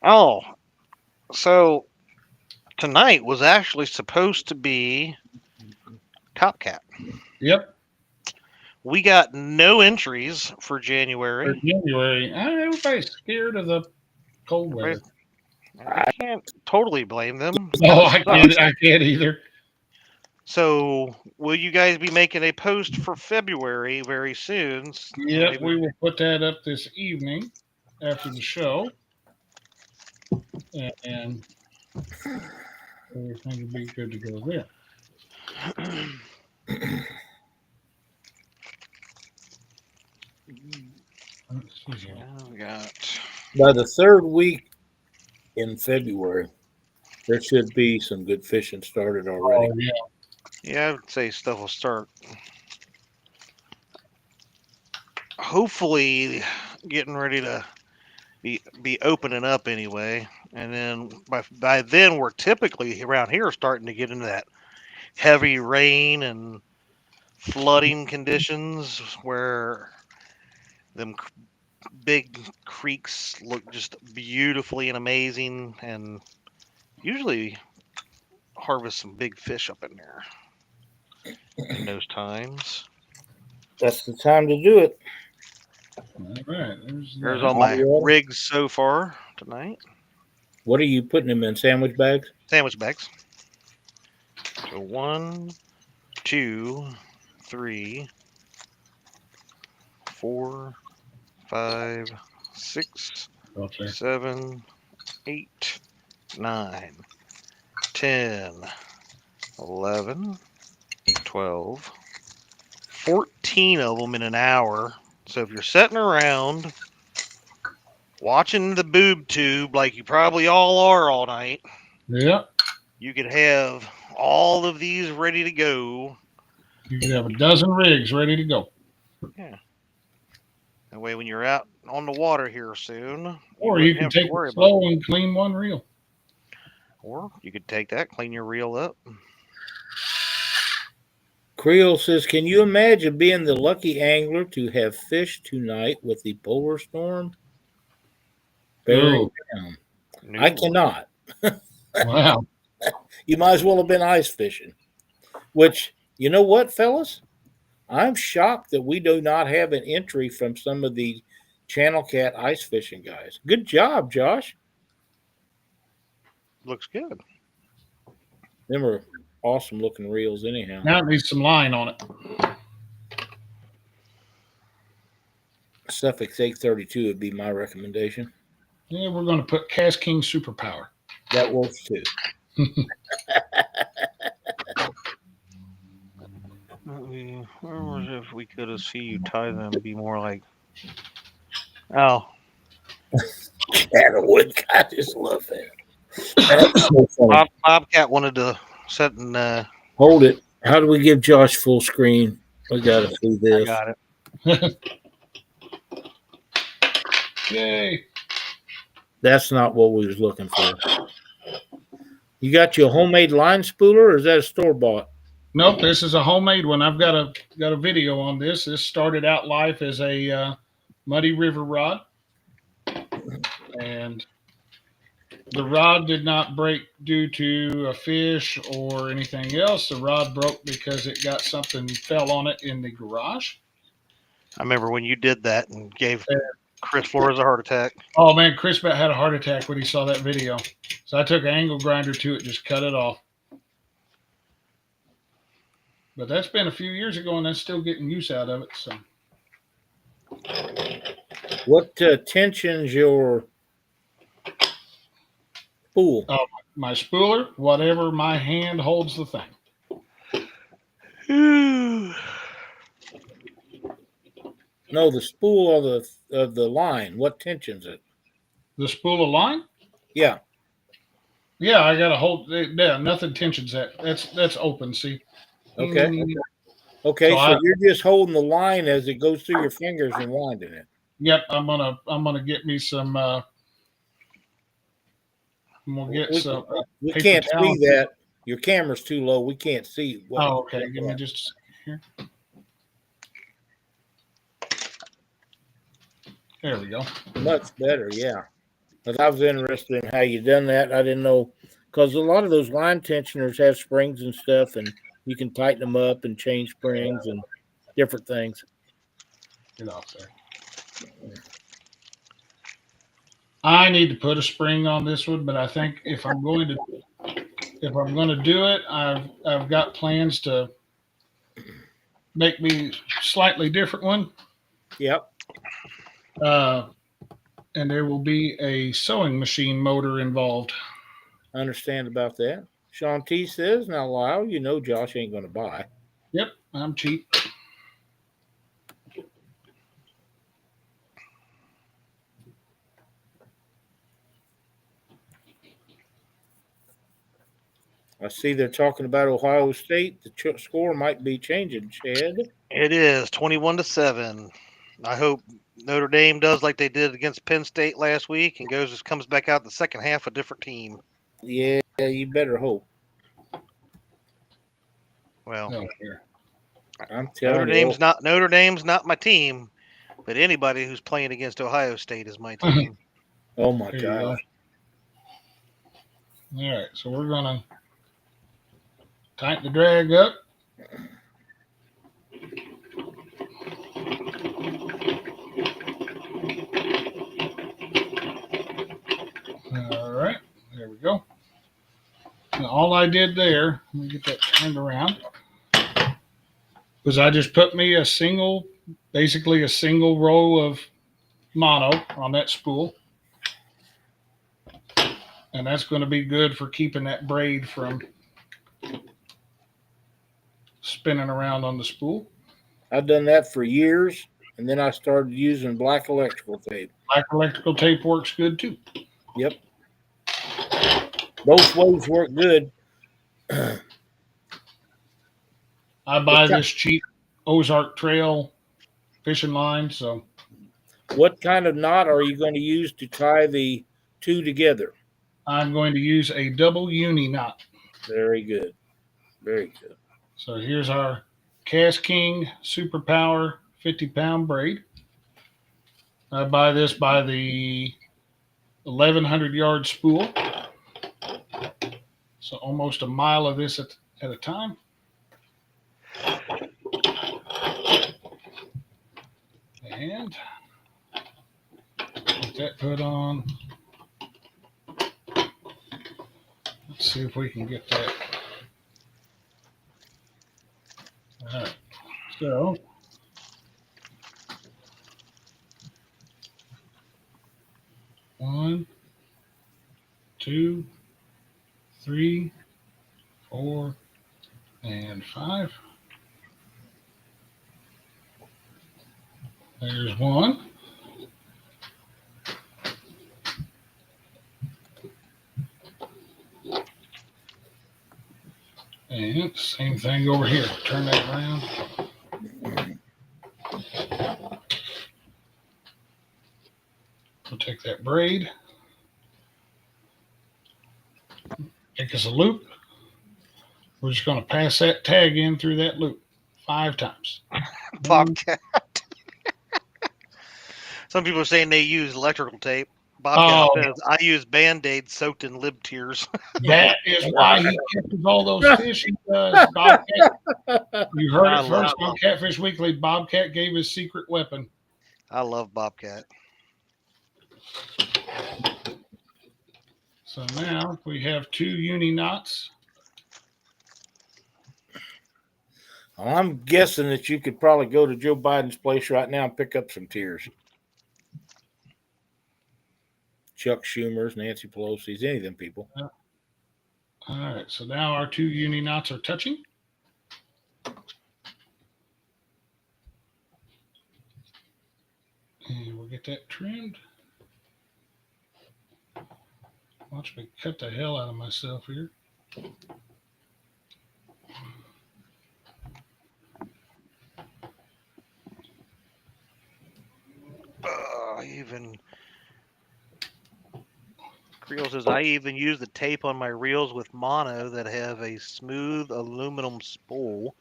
Oh, so tonight was actually supposed to be Top Cat. Yep. We got no entries for For January. January. Everybody's scared of the cold weather. I can't totally blame them. No, I can't either. So, will you guys be making a post for February very soon? Yep, we will put that up this evening after the show. And everything will be good to go there. We got By the third week in February, there should be some good fishing started already. Oh, yeah. Yeah, I would say stuff will start. Hopefully, getting ready to be opening up anyway, and then by then we're typically around here starting to get into that heavy rain and flooding conditions where them big creeks look just beautifully and amazing, and usually harvest some big fish up in there in those times. That's the time to do it. All right. There's all my rigs so far tonight. What are you putting them in? Sandwich bags? Sandwich bags. So 1, 2, 3, 4, 5, 6, 7, 8, 9, 10, 11, 12, 14 of them in an hour. So if you're sitting around watching the boob tube like you probably all are all night, yeah, you could have all of these ready to go. You could have a dozen rigs ready to go. Yeah. That way when you're out on the water here soon, or you can take it slow and clean one reel. Or you could take that, clean your reel up. Creole says, can you imagine being the lucky angler to have fished tonight with the polar storm bearing down? No. I cannot. Wow. You might as well have been ice fishing. Which, you know what, fellas? I'm shocked that we do not have an entry from some of the Channel Cat ice fishing guys. Good job, Josh. Looks good. Them are awesome looking reels anyhow. Now it needs some line on it. Suffix 832 would be my recommendation. Yeah, we're going to put Cast King Superpower. That works too. If we could have seen you tie them, be more like, oh, Catwood. I just love that. That's so funny. Bobcat wanted to set and hold it. How do we give Josh full screen? We got to see this. I got it. Yay! That's not what we was looking for. You got your homemade line spooler, or is that a store bought? Nope, this is a homemade one. I've got a video on this. This started out life as a muddy river rod, and the rod did not break due to a fish or anything else. The rod broke because it got something fell on it in the garage. I remember when you did that and gave Chris Flores a heart attack. Oh man, Chris had a heart attack when he saw that video. So I took an angle grinder to it, just cut it off. But that's been a few years ago, and that's still getting use out of it. So, what tensions your spool. Oh, my spooler, whatever my hand holds the thing. No, the spool of the line. What tension's it? The spool of line? Yeah. Yeah, I got to hold. Yeah, nothing tensions that. That's open. See. Okay. Mm, Okay, so I, you're just holding the line as it goes through your fingers and winding it. yep, I'm gonna get me some. I'm gonna get some We paper can't towel. see that. Your camera's too low. We can't see. Oh, okay. Give me just a second here. There we go. Much better, yeah. Because I was interested in how you done that. I didn't know, because a lot of those line tensioners have springs and stuff, and you can tighten them up and change springs and different things. Get off there. I need to put a spring on this one, but I think if I'm going to do it, I've got plans to make me slightly different one. Yep. And there will be a sewing machine motor involved. I understand about that. Sean T says, now, Lyle, you know Josh ain't going to buy. Yep, I'm cheap. I see they're talking about Ohio State. The score might be changing, Chad. It is 21-7. I hope Notre Dame does like they did against Penn State last week and comes back out the second half a different team. Yeah, you better hope. Well, No, here. I'm telling Notre Dame's not my team, but anybody who's playing against Ohio State is my team. Oh my There God. All right, so we're gonna tighten the drag up. All right, there we go. Now, all I did there, let me get that turned around, was I just put me basically a single row of mono on that spool. And that's going to be good for keeping that braid from spinning around on the spool. I've done that for years, and then I started using black electrical tape. Black electrical tape works good too. Yep. Both ways work good. I buy this cheap Ozark Trail fishing line. So, what kind of knot are you going to use to tie the two together? I'm going to use a double uni knot. Very good. Very good. So here's our Cast King Super Power 50-pound braid. I buy this by the 1,100 yard spool. So almost a mile of this at a time. And get that put on. Let's see if we can get that. All right. So one, 2, 3, 4, and 5. There's one. And same thing over here. Turn that around. We'll take that braid. Take us a loop. We're just going to pass that tag in through that loop 5 times. Bobcat. Some people are saying they use electrical tape. Bobcat says, I use Band-Aids soaked in lib tears. That is why he catches all those fish he does. Bobcat. You heard it first on Catfish Weekly. Bobcat gave his secret weapon. I love Bobcat. So now we have 2 uni knots. I'm guessing that you could probably go to Joe Biden's place right now and pick up some tears. Chuck Schumer's, Nancy Pelosi's, any of them people. All right, so now our 2 uni knots are touching. And we'll get that trimmed. Watch me cut the hell out of myself here. Creel says, I even use the tape on my reels with mono that have a smooth aluminum spool.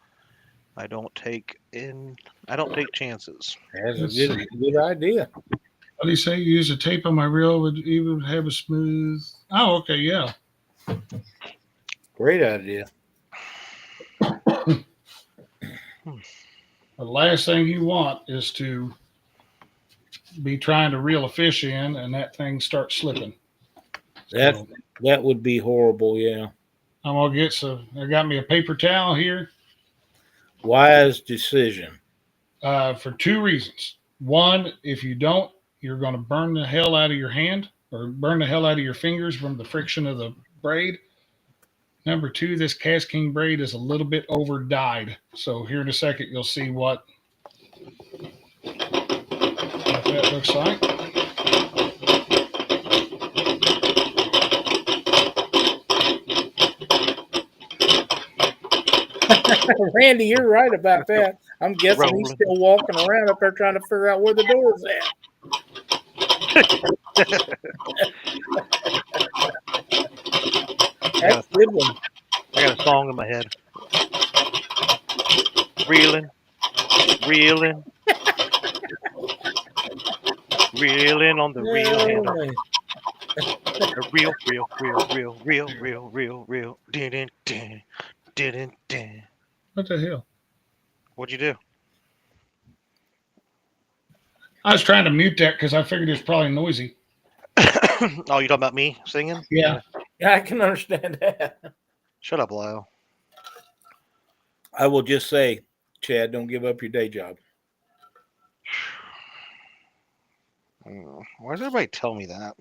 I don't take chances. That's a Let's see. good idea. What do you say? Use a tape on my reel would even have a smooth. Oh, okay, yeah. Great idea. The last thing you want is to be trying to reel a fish in and that thing starts slipping. That would be horrible. Yeah. I'm gonna get I got me a paper towel here. Wise decision. For 2 reasons. One, if you don't, you're going to burn the hell out of your hand or burn the hell out of your fingers from the friction of the braid. Number 2, this Cast King braid is a little bit over dyed. So here in a second, you'll see what that looks like. Randy, you're right about that. I'm guessing he's still walking around up there trying to figure out where the door is at. That's a good one. I got a song in my head. Reeling, reeling, reeling on the reel handle. Reel. Didn't. What the hell? What'd you do? I was trying to mute that because I figured it's probably noisy. Oh, you talking about me singing? Yeah. Yeah, I can understand that. Shut up, Lyle. I will just say, Chad, don't give up your day job. Why does everybody tell me that?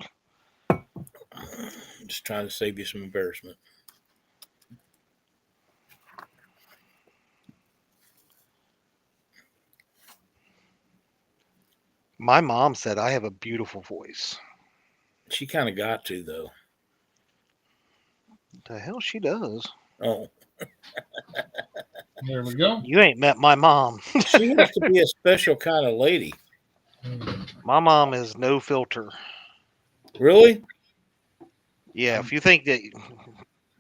I'm just trying to save you some embarrassment. My mom said I have a beautiful voice. She kind of got to, though. The hell she does. Oh. There we go. You ain't met my mom. She has to be a special kind of lady. My mom is no filter. Really? Yeah, if you think that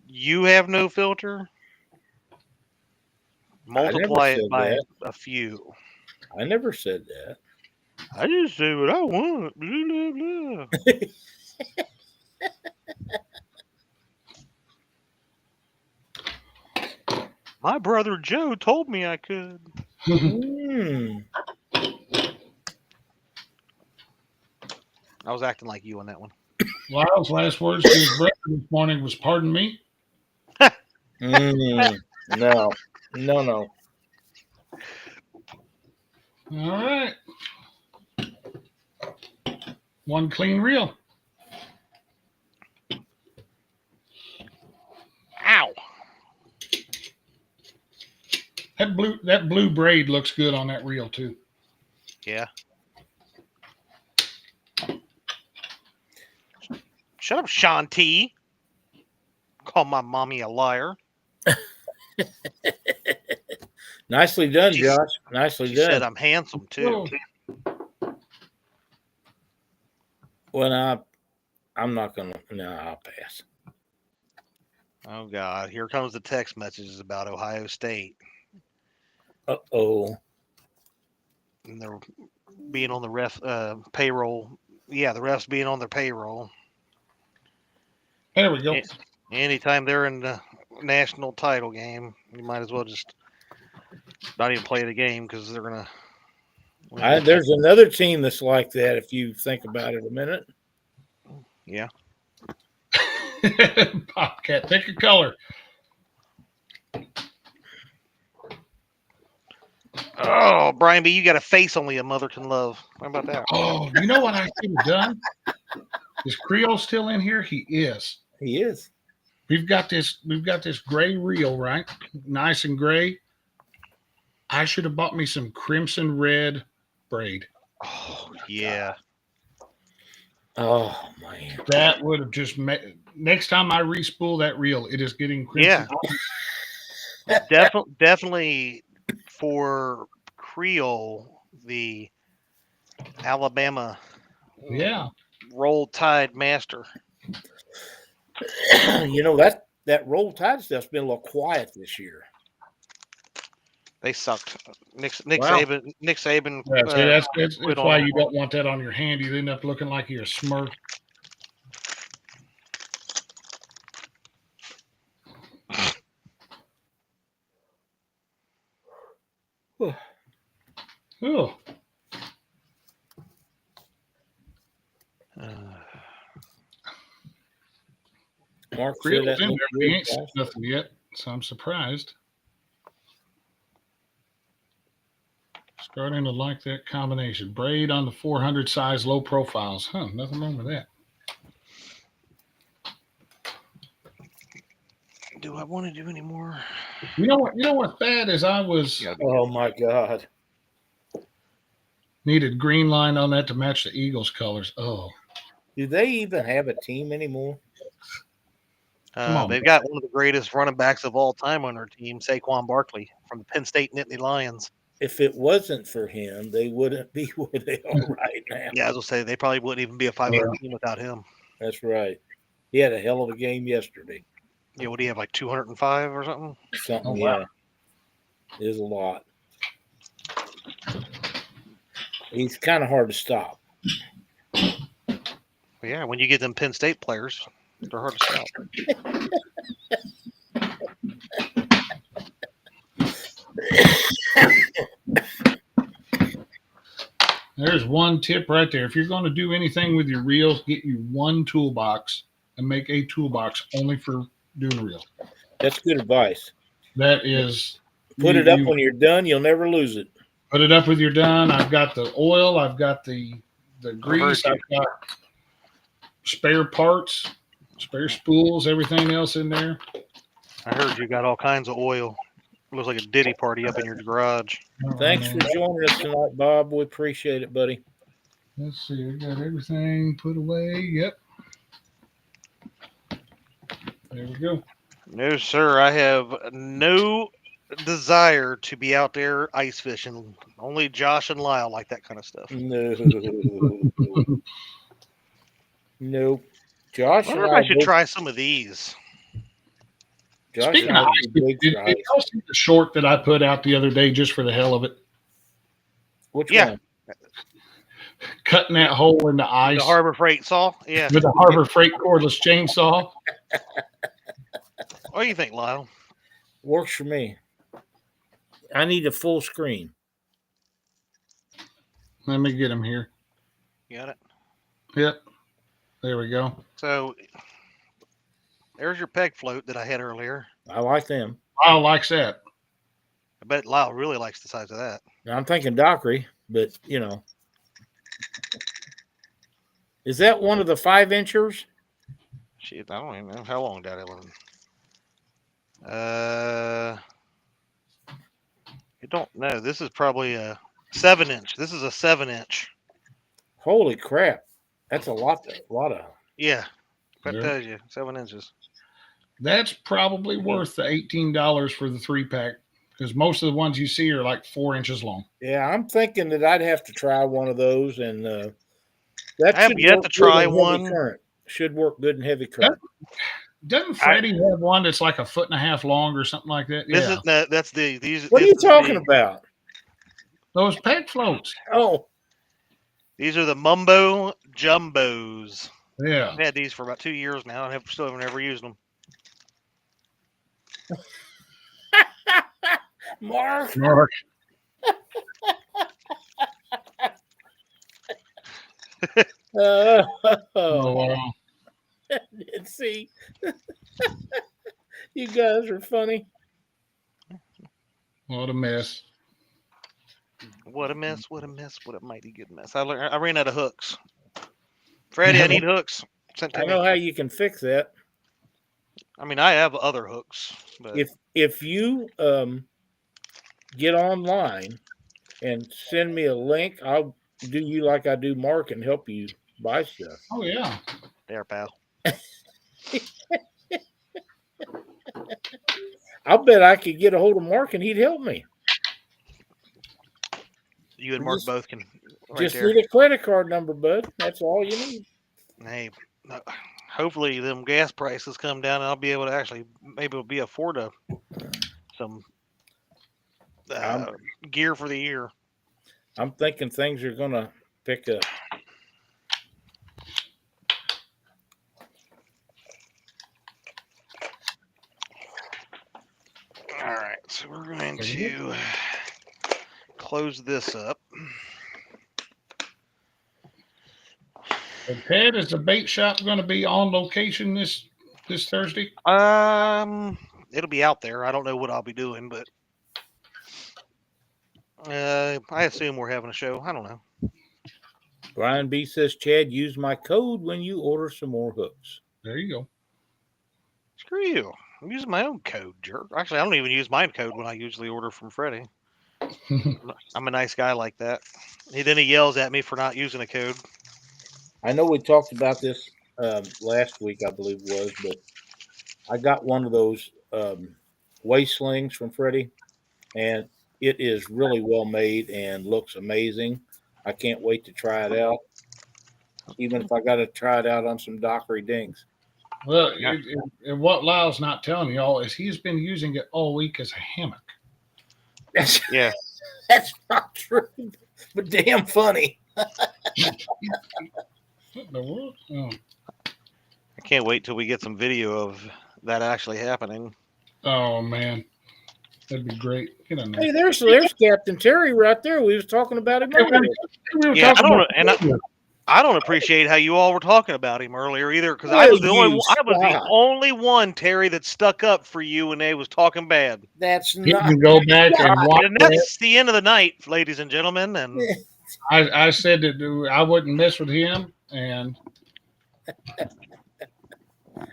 you have no filter, multiply it by a few. I never said that. I just say what I want. Blah, blah, blah. My brother Joe told me I could. I was acting like you on that one. Lyle's last words to his brother this morning was, "Pardon me." No. All right. One clean reel. Ow. That blue braid looks good on that reel too. Yeah. Shut up, Shanti. Call my mommy a liar. Nicely done, Josh. Nicely She done. said I'm handsome too. Well, I'm not gonna. No, I'll pass. Oh God! Here comes the text messages about Ohio State. Uh-oh. And they're being on the ref payroll. Yeah, the refs being on their payroll. There we go. Anytime they're in the national title game, you might as well just not even play the game because they're gonna. There's another team that's like that. If you think about it a minute. Yeah. Bobcat, pick a color. Oh, Brian B, you got a face only a mother can love. How about that? Oh, you know what I should have done? Is Creole still in here? He is. He is. We've got this gray reel, right? Nice and gray. I should have bought me some crimson red braid. Oh yeah. Oh man. That would have just made next time I re-spool that reel, it is getting crimson. Definitely for Creole, the Alabama Yeah. Roll Tide Master. You know that Roll Tide stuff's been a little quiet this year. They sucked. Nick Wow. Saban. Nick Saban. Yeah, see, that's quit why on you don't want that on your hand. You end up looking like you're a smurf. Oh, Mark said Creole's that in looked there. He good, ain't said guys. nothing yet, so I'm surprised. Starting to like that combination. Braid on the 400 size low profiles. Huh, nothing wrong with that. Do I want to do any more? You know what's bad is I was Oh my God. needed green line on that to match the Eagles colors. Oh, Do they even have a team anymore? Come on, They've got one of the greatest running backs of all time on their team, Saquon Barkley from the Penn State Nittany Lions. If it wasn't for him, they wouldn't be where they are right now. Yeah, as I'll say, they probably wouldn't even be a 500 team without him. That's right. He had a hell of a game yesterday. Yeah, what do you have, like 205 or something? Something, Oh, wow. yeah. Is a lot. He's kind of hard to stop. But yeah, when you get them Penn State players, they're hard to stop. There's one tip right there. If you're going to do anything with your reels, get you one toolbox and make a toolbox only for doing reels. That's good advice. That is. Put it up when you're done. You'll never lose it. Put it up with your done. I've got the oil. I've got the grease. I've got spare parts, spare spools, everything else in there. I heard you got all kinds of oil. Looks like a ditty party up in your garage. Thanks for joining us tonight, Bob. We appreciate it, buddy. Let's see. I got everything put away. Yep. There we go. No, sir. I have no desire to be out there ice fishing. Only Josh and Lyle like that kind of stuff. No. Nope. Josh I and wonder if I should try some of these. Josh Speaking and of I ice, did big did fries. y'all see the short that I put out the other day just for the hell of it? Which Yeah. one? Cutting that hole in the ice The Harbor Freight saw? Yeah. with a Harbor Freight cordless chainsaw. What do you think, Lyle? Works for me. I need a full screen. Let me get him here. You got it? Yep. There we go. So there's your peg float that I had earlier. I like them. Lyle likes that. I bet Lyle really likes the size of that. Now, I'm thinking Dockery, but you know. Is that one of the 5-inchers? Shit, I don't even know. How long did I live? I don't know. This is probably a 7-inch. This is a 7-inch. Holy crap. That's a lot of. Yeah. That Yeah. tells you 7 inches. That's probably worth the $18 for the 3-pack because most of the ones you see are like 4 inches long. Yeah, I'm thinking that I'd have to try one of those, and that I have should yet work to good try in heavy one. current. Should work good in heavy current. Doesn't Freddie have one that's like a 1.5 feet long or something like that? This Yeah. is no, that's the these. What are this you is talking the- about? Those peg floats. Oh, These are the Mumbo Jumbos. Yeah. I've had these for about 2 years now, and still haven't ever used them. Mark. Mark. Oh, wow. let's see. You guys are funny. What a mess. What a mess! What a mess! What a mighty good mess! I ran out of hooks. Freddie, I need hooks. Sent to I me. know how you can fix that. I mean, I have other hooks, but If you get online and send me a link, I'll do you like I do Mark and help you buy stuff. Oh yeah. there, pal. I'll bet I could get a hold of Mark and he'd help me. You and We Mark just- both can. Right Just there. need a credit card number, bud. That's all you need. Hey, hopefully them gas prices come down, and I'll be able to actually maybe be afford some gear for the year. I'm thinking things are gonna pick up. All right, so we're going to close this up. Ted, is the bait shop going to be on location this Thursday? It'll be out there. I don't know what I'll be doing, but I assume we're having a show. I don't know. Brian B says, Chad, use my code when you order some more hooks. There you go. Screw you. I'm using my own code, jerk. Actually, I don't even use my code when I usually order from Freddie. I'm a nice guy like that. Then he yells at me for not using a code. I know we talked about this last week, I believe it was, but I got one of those waist slings from Freddie, and it is really well made and looks amazing. I can't wait to try it out, even if I got to try it out on some Dockery dinks. Well, and what Lyle's not telling y'all is he's been using it all week as a hammock. Yeah. That's not true, but damn funny. What the world? Oh. I can't wait till we get some video of that actually happening. Oh man, that'd be great. Get on there. Hey, there's Captain Terry right there. We was talking about him earlier. We were Yeah, talking about I don't appreciate how you all were talking about him earlier either, because I was the only one, Terry, that stuck up for you when they was talking bad. That's you not. can go back and watch And that's the end of the night, ladies and gentlemen. And I said that I wouldn't mess with him, and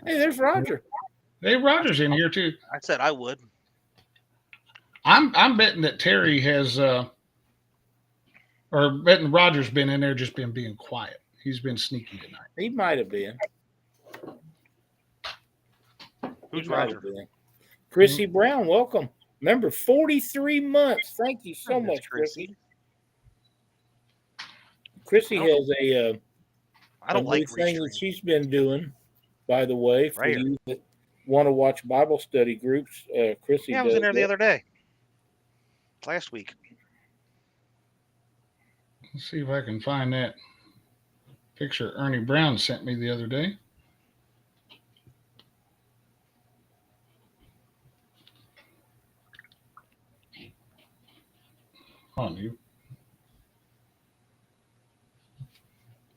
Hey, there's Roger. hey, Roger's in here too. I said I would. I'm betting that Terry has, or betting Roger's been in there just been being quiet. He's been sneaky tonight. He might have been. Who's He might Roger? have been. Chrissy Brown, welcome. Remember, 43 months. Thank you so much, Chrissy. Chrissy has a I don't like thing that restream. she's been doing, by the way, for Right. you that want to watch Bible study groups. Chrissy Yeah, I was does in there the that. other day. Last week. Let's see if I can find that picture Ernie Brown sent me the other day. On you.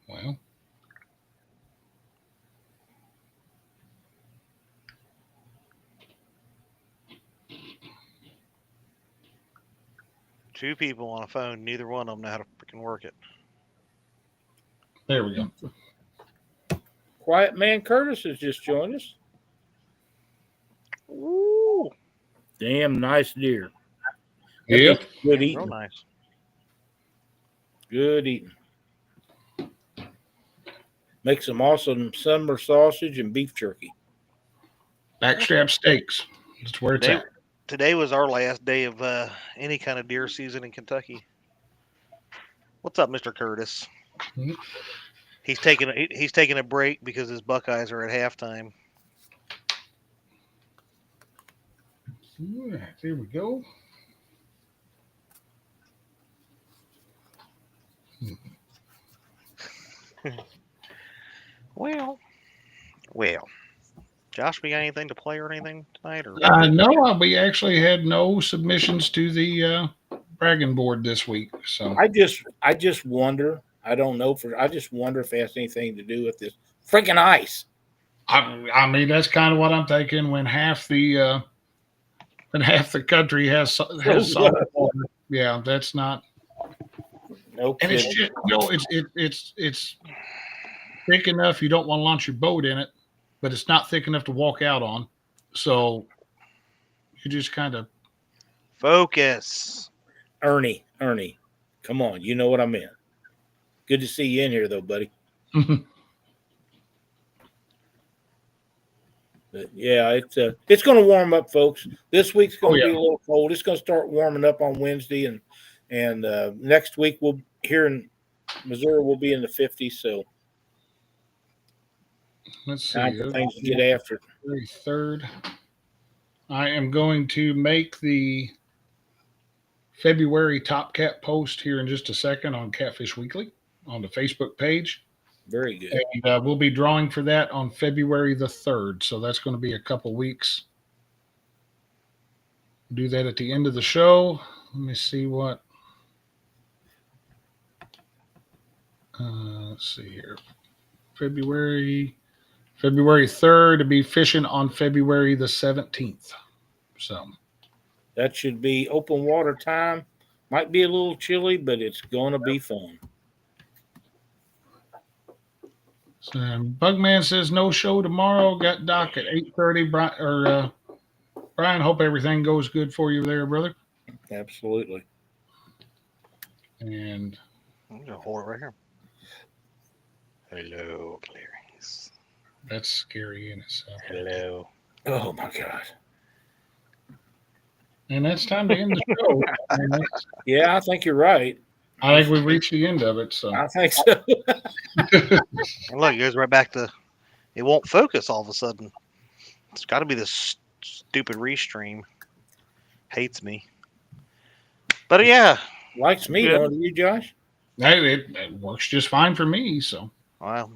Well, Two people on a phone. Neither one of them know how to freaking work it. there we go. Quiet Man Curtis has just joined us. Ooh, Damn nice deer. Yep. Good real eating. nice. Good eating. Make some awesome summer sausage and beef jerky. Backstrap steaks. That's where it's at. Today was our last day of any kind of deer season in Kentucky. What's up, Mr. Curtis? Mhm. He's taking a break because his Buckeyes are at halftime. All right, there we go. Well. Josh, we got anything to play or anything tonight? Or No, we actually had no submissions to the bragging board this week. So I just wonder. I don't know I just wonder if it has anything to do with this freaking ice. I mean that's kind of what I'm thinking. When half the country has solid water, yeah, that's not. No And kidding. it's just it's thick enough you don't want to launch your boat in it, but it's not thick enough to walk out on. So you just kind of Focus. Ernie, come on, you know what I meant. Good to see you in here, though, buddy. But yeah, it's going to warm up, folks. This week's going to be a little cold. It's going to start warming up on Wednesday, and next week we'll here in Missouri we'll be in the 50s. So let's see. Time for things to get after. 3rd. I am going to make the February Top Cat post here in just a second on Catfish Weekly on the Facebook page. Very good. And we'll be drawing for that on February the 3rd. So that's going to be a couple weeks. Do that at the end of the show. Let me see what. Let's see here. February 3rd to be fishing on February the 17th. So that should be open water time. Might be a little chilly, but it's going to be fun. So, Bugman says no show tomorrow. Got Doc at 8:30. Brian, hope everything goes good for you there, brother. Absolutely. I'm And gonna hold it right here. Hello, Clarice. That's scary in itself. Hello. Oh my God. And that's time to end the show. Yeah, I think you're right. I think we've reached the end of it. So I think so. And look, it goes right back to it won't focus all of a sudden. It's got to be this stupid restream. Hates me. But yeah. Likes me, don't you, Josh? It works just fine for me. So well,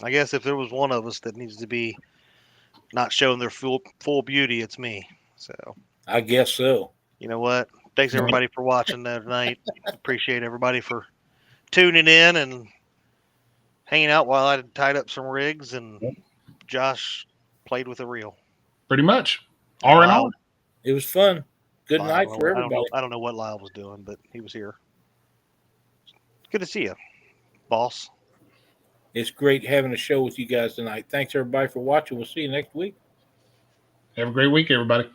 I guess if there was one of us that needs to be not showing their full beauty, it's me. So I guess so. You know what? Thanks everybody for watching tonight. Appreciate everybody for tuning in and hanging out while I tied up some rigs and Josh played with a reel. Pretty much. R&R. It was fun. Good night for everybody. I don't know what Lyle was doing, but he was here. Good to see you, boss. It's great having a show with you guys tonight. Thanks everybody for watching. We'll see you next week. Have a great week, everybody.